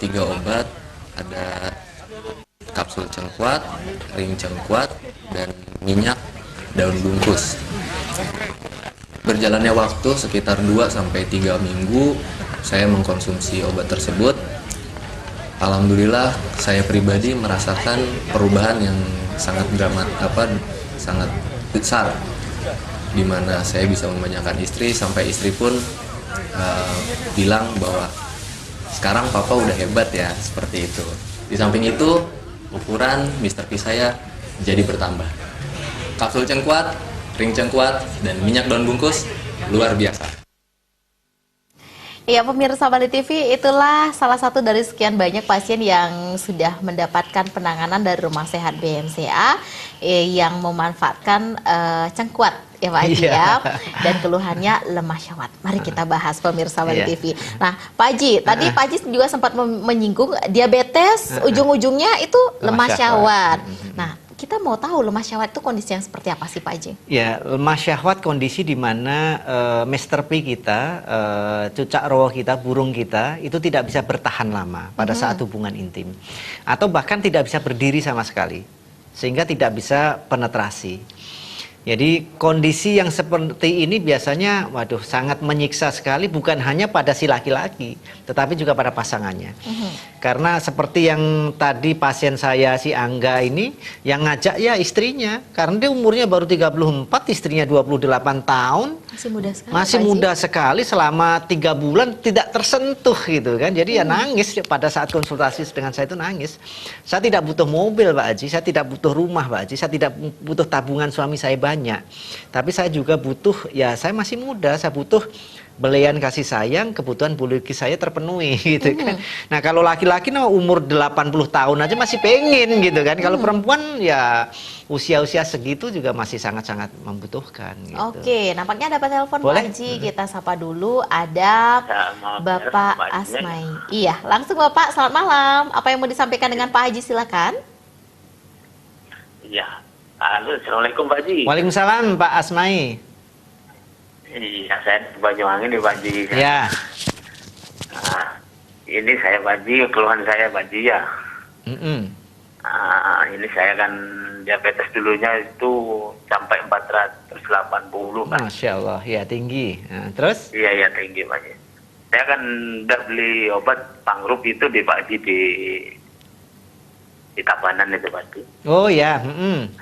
3 obat, ada kapsul cengkuat, ring cengkuat, dan minyak daun bungkus. Berjalannya waktu sekitar 2-3 minggu saya mengkonsumsi obat tersebut. Alhamdulillah saya pribadi merasakan perubahan yang sangat sangat besar, di mana saya bisa memanjakan istri, sampai istri pun bilang bahwa sekarang papa udah hebat ya, seperti itu. Di samping itu ukuran Mr. P saya jadi bertambah. Kapsul cengkuat, ring cengkuat, dan minyak daun bungkus luar biasa. Ya, pemirsa Bali TV, itulah salah satu dari sekian banyak pasien yang sudah mendapatkan penanganan dari Rumah Sehat BMCA yang memanfaatkan cengkuat ya Pak Haji ya, dan keluhannya lemah syahwat. Mari kita bahas pemirsa Bali TV. Nah, Pak Haji, tadi Pak Haji juga sempat menyinggung diabetes, ujung-ujungnya itu lemah syahwat. Nah, kita mau tahu lemah syahwat itu kondisi yang seperti apa sih Pak Haji? Ya, lemah syahwat kondisi di mana Mr. P kita, cucak roh kita, burung kita itu tidak bisa bertahan lama pada saat hubungan intim, atau bahkan tidak bisa berdiri sama sekali, sehingga tidak bisa penetrasi. Jadi kondisi yang seperti ini biasanya, waduh, sangat menyiksa sekali, bukan hanya pada si laki-laki, tetapi juga pada pasangannya. Karena seperti yang tadi pasien saya, si Angga ini, yang ngajak ya istrinya, karena dia umurnya baru 34, istrinya 28 tahun. Masih muda sekali. Masih muda sekali, selama 3 bulan tidak tersentuh gitu kan. Jadi ya nangis pada saat konsultasi dengan saya itu nangis. Saya tidak butuh mobil Pak Haji, saya tidak butuh rumah Pak Haji, saya tidak butuh tabungan suami saya banyak. Tapi saya juga butuh, ya saya masih muda, saya butuh belian kasih sayang, kebutuhan biologis saya terpenuhi gitu kan. Nah kalau laki-laki umur 80 tahun aja masih pengen gitu kan. Kalau perempuan ya usia-usia segitu juga masih sangat-sangat membutuhkan gitu. Oke, nampaknya dapat telepon Pak Haji. Kita sapa dulu, ada Bapak Asmai. Iya, langsung Bapak, selamat malam. Apa yang mau disampaikan dengan Pak Haji, silakan. Iya. Halo, Assalamualaikum Pak Haji. Waalaikumsalam Pak Asmai. Iya, saya di Banyuwangi nih Pak Haji. Ya. Nah, ini saya Pak Haji, keluhan saya Pak Haji ya. Ini saya kan diabetes dulunya itu sampai 480 kan. Masya Allah, ya tinggi. Nah, terus? Iya, tinggi Pak Haji. Saya kan udah beli obat pangrup itu di Pak Haji di Tabanan itu Pak Haji. Oh ya.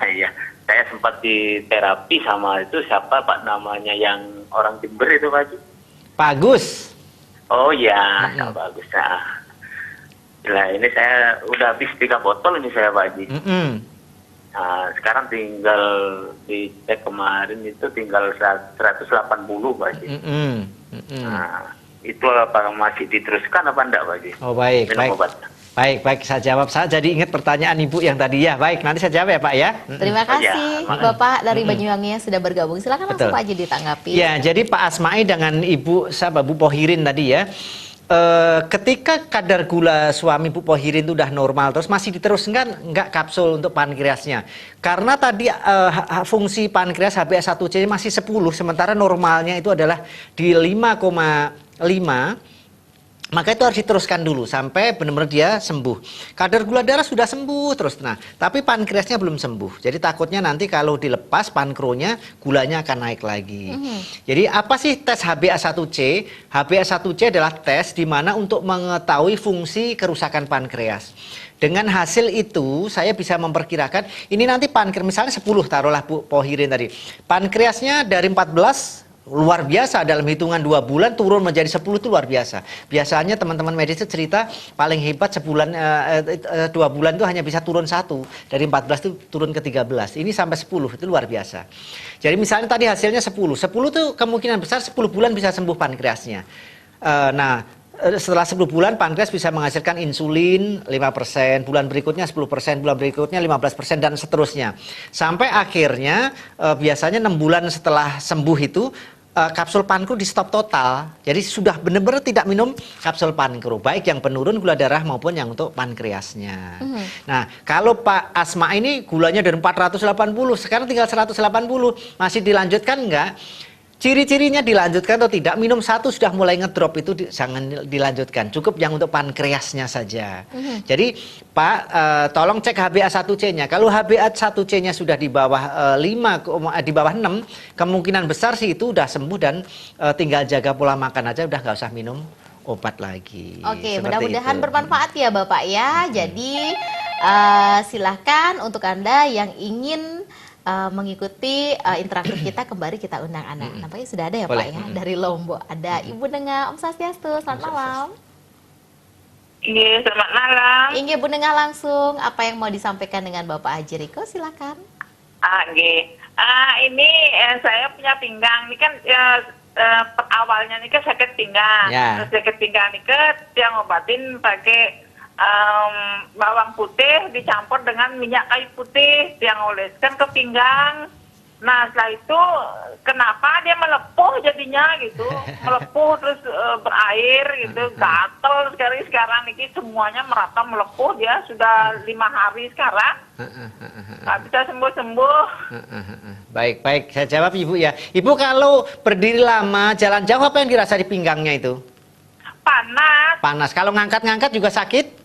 Iya, saya sempat di terapi sama itu siapa Pak namanya yang orang Jember itu Pak Haji? Pak Agus. Oh iya, bagus. Nah, ini saya udah habis 3 botol ini saya Pak Haji. Nah, sekarang tinggal dicek kemarin itu tinggal 180 Pak Haji. Nah, itu apa masih diteruskan apa enggak Pak Haji? Oh baik, minum baik. obat. Baik, saya jawab. Saya jadi ingat pertanyaan Ibu yang tadi ya. Baik, nanti saya jawab ya Pak ya. Terima kasih Bapak dari Banyuwangi yang sudah bergabung. Silakan langsung Pak Haji ditanggapi. Ya, jadi Pak Asmai dengan Ibu Bu Pohirin tadi ya. ketika kadar gula suami Bu Pohirin itu udah normal, terus masih diteruskan nggak kapsul untuk pankreasnya? Karena tadi fungsi pankreas HbA1c masih 10, sementara normalnya itu adalah di 5,5. Maka itu harus diteruskan dulu sampai benar-benar dia sembuh. Kadar gula darah sudah sembuh terus. Nah, tapi pankreasnya belum sembuh. Jadi takutnya nanti kalau dilepas pankronya, gulanya akan naik lagi. Jadi apa sih tes HbA1c? HbA1c adalah tes di mana untuk mengetahui fungsi kerusakan pankreas. Dengan hasil itu saya bisa memperkirakan ini nanti pankreas misalnya 10 taruhlah Bu Pohirin tadi. Pankreasnya dari 14 luar biasa, dalam hitungan 2 bulan turun menjadi 10 itu luar biasa. Biasanya teman-teman medis itu cerita paling hebat sebulan 2 bulan itu hanya bisa turun 1, dari 14 itu turun ke 13. Ini sampai 10 itu luar biasa. Jadi misalnya tadi hasilnya 10 itu kemungkinan besar 10 bulan bisa sembuh pankreasnya. Setelah 10 bulan pankreas bisa menghasilkan insulin 5%, bulan berikutnya 10%, bulan berikutnya 15% dan seterusnya. Sampai akhirnya biasanya 6 bulan setelah sembuh itu kapsul pankro di stop total. Jadi sudah benar-benar tidak minum kapsul pankro, baik yang penurun gula darah maupun yang untuk pankreasnya. Nah, kalau Pak Asma ini gulanya dari 480, sekarang tinggal 180, masih dilanjutkan enggak? Ciri-cirinya dilanjutkan atau tidak, minum 1 sudah mulai ngedrop itu jangan dilanjutkan, cukup yang untuk pankreasnya saja. Jadi Pak, tolong cek HbA1c-nya. Kalau HbA1c-nya sudah di bawah 5, di bawah 6, kemungkinan besar sih itu udah sembuh dan tinggal jaga pola makan aja, udah nggak usah minum obat lagi. Oke, mudah-mudahan bermanfaat ya Bapak ya. Jadi silahkan untuk Anda yang ingin mengikuti interaktif kita, kembali kita undang anak. Nampaknya sudah ada ya Boleh. Pak ya, dari Lombok. Ada Ibu Nengah, Om Swastiastu, selamat malam. Iya, selamat malam. Ingin Bu Nengah langsung, apa yang mau disampaikan dengan Bapak Haji Riko, silakan. Ini saya punya pinggang, ini kan awalnya ini kan sakit pinggang. Ya. Terus sakit pinggang ini yang ngobatin pakai bawang putih dicampur dengan minyak kayu putih, yang oleskan ke pinggang. Nah setelah itu kenapa dia melepuh jadinya gitu, melepuh terus berair gitu, gatel sekarang ini semuanya merata melepuh, dia sudah 5 hari sekarang, nggak bisa sembuh-sembuh. Baik, saya jawab Ibu ya. Ibu kalau berdiri lama, jalan jauh, apa yang dirasa di pinggangnya itu? Panas. Kalau ngangkat-ngangkat juga sakit?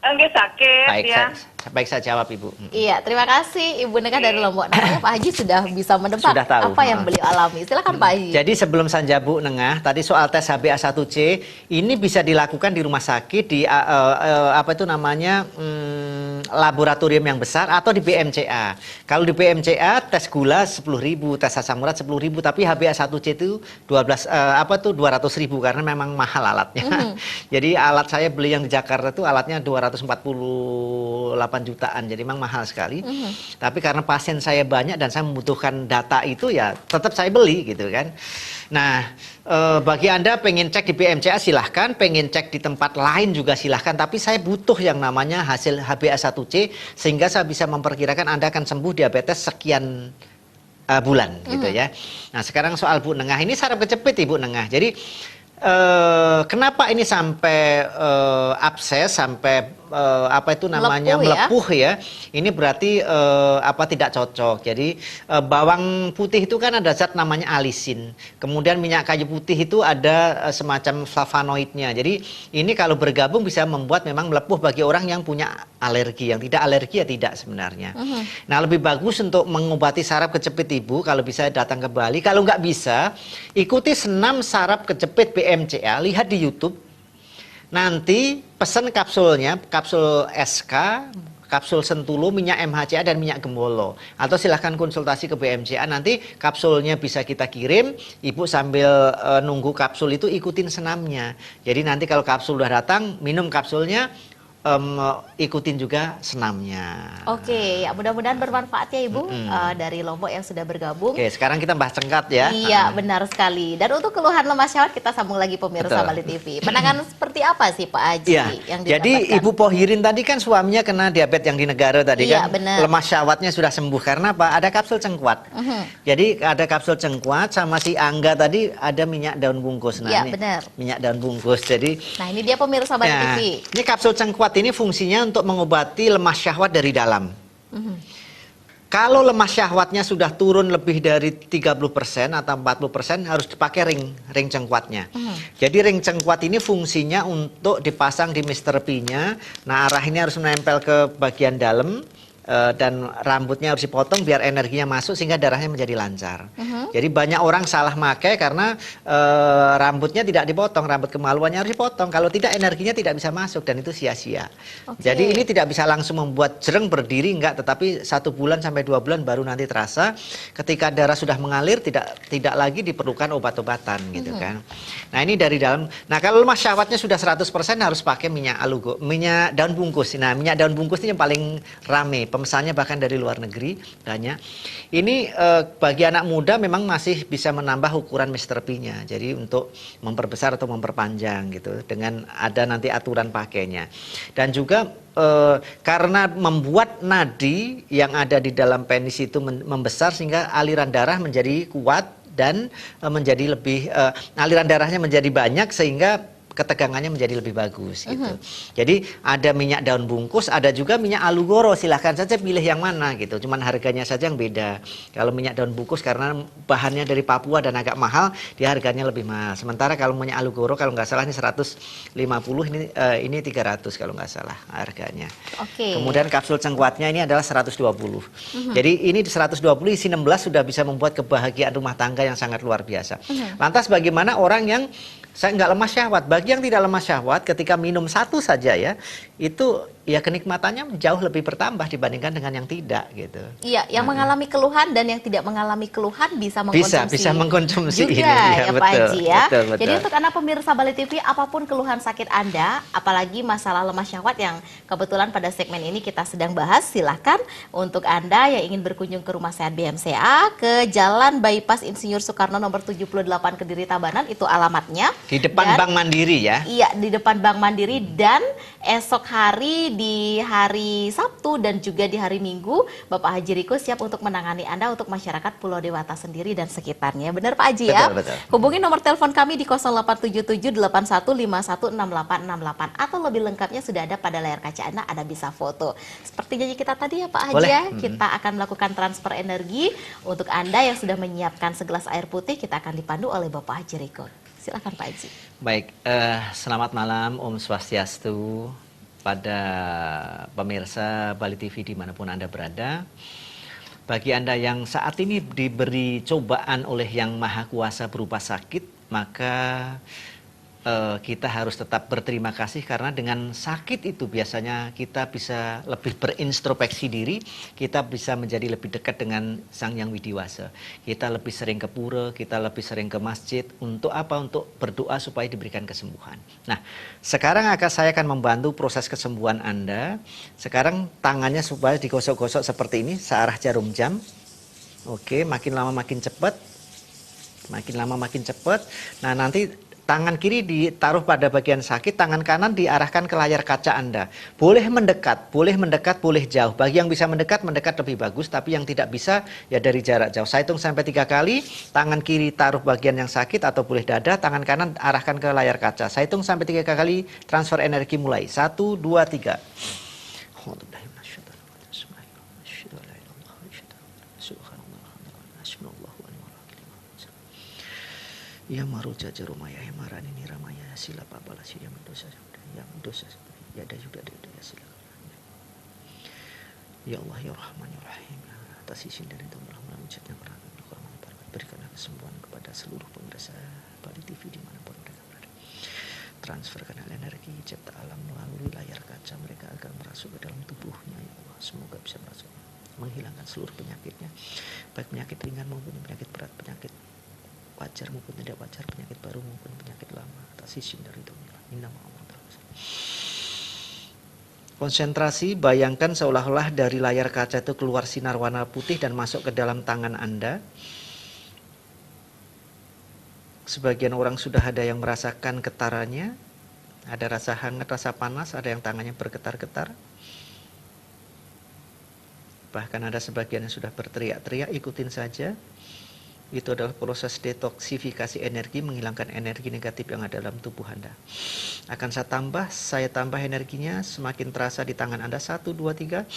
Enggak sakit ya. Baik, saya jawab Ibu. Iya, terima kasih Ibu Nengah dari Lombok. Namanya Pak Haji sudah bisa menebak Sudah tahu. apa yang beliau alami. Silakan Pak Haji. Jadi sebelum saya jawab Bu Nengah, tadi soal tes HbA1c ini bisa dilakukan di rumah sakit di laboratorium yang besar atau di BMCA. Kalau di BMCA tes gula 10.000, tes asam urat 10.000, tapi HbA1c itu 200.000 karena memang mahal alatnya. Jadi alat saya beli yang di Jakarta itu alatnya 248 jutaan, jadi memang mahal sekali. Tapi karena pasien saya banyak dan saya membutuhkan data itu, ya tetap saya beli gitu kan. Nah, bagi Anda pengen cek di BMCA silahkan, pengen cek di tempat lain juga silahkan, tapi saya butuh yang namanya hasil HbA1c sehingga saya bisa memperkirakan Anda akan sembuh diabetes sekian bulan gitu ya. Nah, sekarang soal Bu Nengah, ini saraf kejepit Ibu Nengah. Jadi kenapa ini sampai abses, sampai melepuh ya? Ini berarti tidak cocok. Jadi bawang putih itu kan ada zat namanya alisin. Kemudian minyak kayu putih itu ada semacam flavonoidnya. Jadi ini kalau bergabung bisa membuat memang melepuh bagi orang yang punya alergi. Yang tidak alergi ya tidak sebenarnya. Nah, lebih bagus untuk mengobati saraf kejepit Ibu kalau bisa datang ke Bali. Kalau nggak bisa, ikuti senam saraf kejepit BMCA, lihat di YouTube. Nanti pesen kapsulnya, kapsul SK, kapsul Sentulo, minyak MHCA dan minyak Gembolo. Atau silahkan konsultasi ke BMCA, nanti kapsulnya bisa kita kirim, Ibu sambil nunggu kapsul itu ikutin senamnya. Jadi nanti kalau kapsul udah datang, minum kapsulnya, ikutin juga senamnya. Oke, ya mudah-mudahan bermanfaat ya Ibu dari Lombok yang sudah bergabung. Oke, sekarang kita bahas cengkat ya. Iya, benar sekali. Dan untuk keluhan lemah syahwat kita sambung lagi pemirsa Bali TV. Penanganan seperti apa sih Pak Haji yang didapatkan? Jadi Ibu Pohirin tadi kan suaminya kena diabetes yang di negara tadi kan. Benar. Lemah syahwatnya sudah sembuh karena apa? Ada kapsul cengkuat. Jadi ada kapsul cengkuat sama si Angga tadi ada minyak daun bungkus. Nah, ini benar. Minyak daun bungkus. Jadi Nah, ini dia pemirsa Bali TV. Ini kapsul cengkuat ini fungsinya untuk mengobati lemah syahwat dari dalam. Kalau lemah syahwatnya sudah turun lebih dari 30% atau 40% harus dipakai ring cengkuatnya. Jadi ring cengkuat ini fungsinya untuk dipasang di Mr. P-nya. Nah, arah ini harus menempel ke bagian dalam dan rambutnya harus dipotong biar energinya masuk sehingga darahnya menjadi lancar. Jadi banyak orang salah pakai karena rambutnya tidak dipotong, rambut kemaluannya harus dipotong. Kalau tidak energinya tidak bisa masuk dan itu sia-sia. Jadi ini tidak bisa langsung membuat jereng berdiri enggak, tetapi 1 bulan sampai 2 bulan baru nanti terasa. Ketika darah sudah mengalir tidak lagi diperlukan obat-obatan gitu kan. Nah, ini dari dalam. Nah, kalau lemah syahwatnya sudah 100% harus pakai minyak daun bungkus. Nah, minyak daun bungkus ini yang paling rame. Pemesannya bahkan dari luar negeri banyak. Ini bagi anak muda memang masih bisa menambah ukuran Mr. P-nya. Jadi untuk memperbesar atau memperpanjang gitu dengan ada nanti aturan pakainya. Dan juga karena membuat nadi yang ada di dalam penis itu membesar sehingga aliran darah menjadi kuat dan menjadi lebih aliran darahnya menjadi banyak sehingga ketegangannya menjadi lebih bagus gitu. Jadi ada minyak daun bungkus, ada juga minyak alugoro. Silahkan saja pilih yang mana gitu. Cuman harganya saja yang beda. Kalau minyak daun bungkus karena bahannya dari Papua dan agak mahal, dia harganya lebih mahal. Sementara kalau minyak alugoro kalau nggak salah ini 150, ini 300 kalau nggak salah harganya. Kemudian kapsul cengkuatnya ini adalah 120. Jadi ini 120 isi 16 sudah bisa membuat kebahagiaan rumah tangga yang sangat luar biasa. Lantas bagaimana orang yang saya nggak lemah syahwat? Bagi yang tidak lemah syahwat, ketika minum 1 saja ya, itu ya kenikmatannya jauh lebih bertambah dibandingkan dengan yang tidak gitu. Iya, yang mengalami keluhan dan yang tidak mengalami keluhan bisa mengkonsumsi. Bisa mengkonsumsi juga, ini. ya Pak Haji ya. Betul. Jadi untuk Anda pemirsa Bali TV, apapun keluhan sakit Anda, apalagi masalah lemah syahwat yang kebetulan pada segmen ini kita sedang bahas, silahkan untuk Anda yang ingin berkunjung ke Rumah Sehat BMCA ke Jalan Bypass Insinyur Soekarno nomor 78 Kediri Tabanan, itu alamatnya. Di depan Bank Mandiri ya. Iya, di depan Bank Mandiri, dan esok hari di hari Sabtu dan juga di hari Minggu Bapak Haji Riko siap untuk menangani Anda untuk masyarakat Pulau Dewata sendiri dan sekitarnya. Benar Pak Haji ya? Betul. Hubungi nomor telepon kami di 087781516868 atau lebih lengkapnya sudah ada pada layar kaca Anda bisa foto. Seperti janji kita tadi ya Pak Haji ya, kita akan melakukan transfer energi untuk Anda yang sudah menyiapkan segelas air putih, kita akan dipandu oleh Bapak Haji Riko. Silakan Pak Haji. Baik, selamat malam, Om Swastiastu pada pemirsa Bali TV dimanapun Anda berada. Bagi Anda yang saat ini diberi cobaan oleh Yang Maha Kuasa berupa sakit, maka kita harus tetap berterima kasih karena dengan sakit itu biasanya kita bisa lebih berintrospeksi diri, kita bisa menjadi lebih dekat dengan Sang Yang Widiwasa. Kita lebih sering ke pura, kita lebih sering ke masjid. Untuk apa? Untuk berdoa supaya diberikan kesembuhan. Nah, sekarang saya akan membantu proses kesembuhan Anda. Sekarang tangannya supaya digosok-gosok seperti ini, searah jarum jam. Oke, makin lama makin cepat. Makin lama makin cepat. Nah, nanti tangan kiri ditaruh pada bagian sakit, tangan kanan diarahkan ke layar kaca Anda. Boleh mendekat, boleh jauh. Bagi yang bisa mendekat lebih bagus, tapi yang tidak bisa ya dari jarak jauh. Saya hitung sampai 3 kali, tangan kiri taruh bagian yang sakit atau boleh dada, tangan kanan arahkan ke layar kaca. Saya hitung sampai 3 kali, transfer energi mulai. 1, 2, 3. Ya maru jaja rumaya ya marani ni ramaya sila pabalasi ya mendosa ya ada juga ada ya sila. Ya Allah ya Rahman ya Rahim, atas izin dari Tuhan melanjutnya berikanlah kesembuhan kepada seluruh pemirsa Bali TV dimanapun mereka berada. Transferkan energi cipta alam melalui layar kaca mereka agar merasuk ke dalam tubuhnya ya Allah. Semoga bisa merasuk menghilangkan seluruh penyakitnya, baik penyakit ringan maupun penyakit berat, penyakit wajar maupun tidak wajar, penyakit baru maupun penyakit lama, atas izin dari Tuhan. Konsentrasi, bayangkan seolah-olah dari layar kaca itu keluar sinar warna putih dan masuk ke dalam tangan Anda. Sebagian orang sudah ada yang merasakan getarannya, ada rasa hangat, rasa panas, ada yang tangannya bergetar-getar. Bahkan ada sebagian yang sudah berteriak-teriak, ikutin saja. Itu adalah proses detoksifikasi energi, menghilangkan energi negatif yang ada dalam tubuh Anda. Akan saya tambah energinya, semakin terasa di tangan Anda. 1, 2, 3.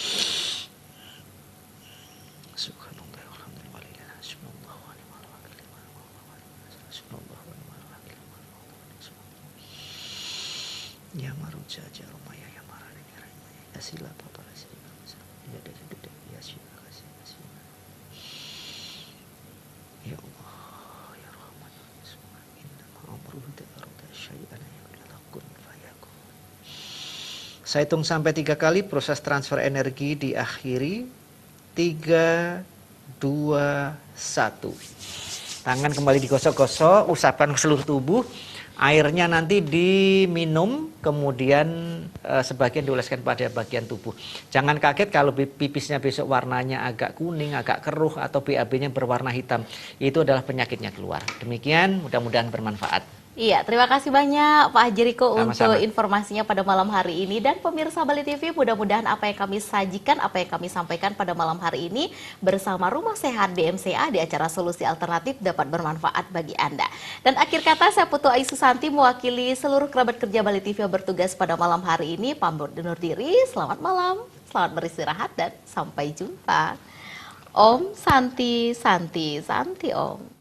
Ya maruja jarumaya ya marani ya sila papa ya dari gede ya sila kasih ya Allah ya Rahman semua inna ma'amruhu ta'aruda syai'an yakun fayakun. Saya hitung sampai 3 kali, proses transfer energi diakhiri. 3, 2, 1. Tangan kembali digosok-gosok, usapkan ke seluruh tubuh. Airnya nanti diminum, kemudian sebagian dioleskan pada bagian tubuh. Jangan kaget kalau pipisnya besok warnanya agak kuning, agak keruh, atau BAB-nya berwarna hitam. Itu adalah penyakitnya keluar. Demikian, mudah-mudahan bermanfaat. Iya, terima kasih banyak Pak Haji Riko Sama-sama. untuk informasinya pada malam hari ini. Dan pemirsa Bali TV, mudah-mudahan apa yang kami sajikan, apa yang kami sampaikan pada malam hari ini bersama Rumah Sehat BMCA di acara Solusi Alternatif dapat bermanfaat bagi Anda. Dan akhir kata, saya Putu Ayu Susanti mewakili seluruh kerabat kerja Bali TV yang bertugas pada malam hari ini. Pamit undur diri, selamat malam, selamat beristirahat, dan sampai jumpa. Om Santi, Santi, Santi Om.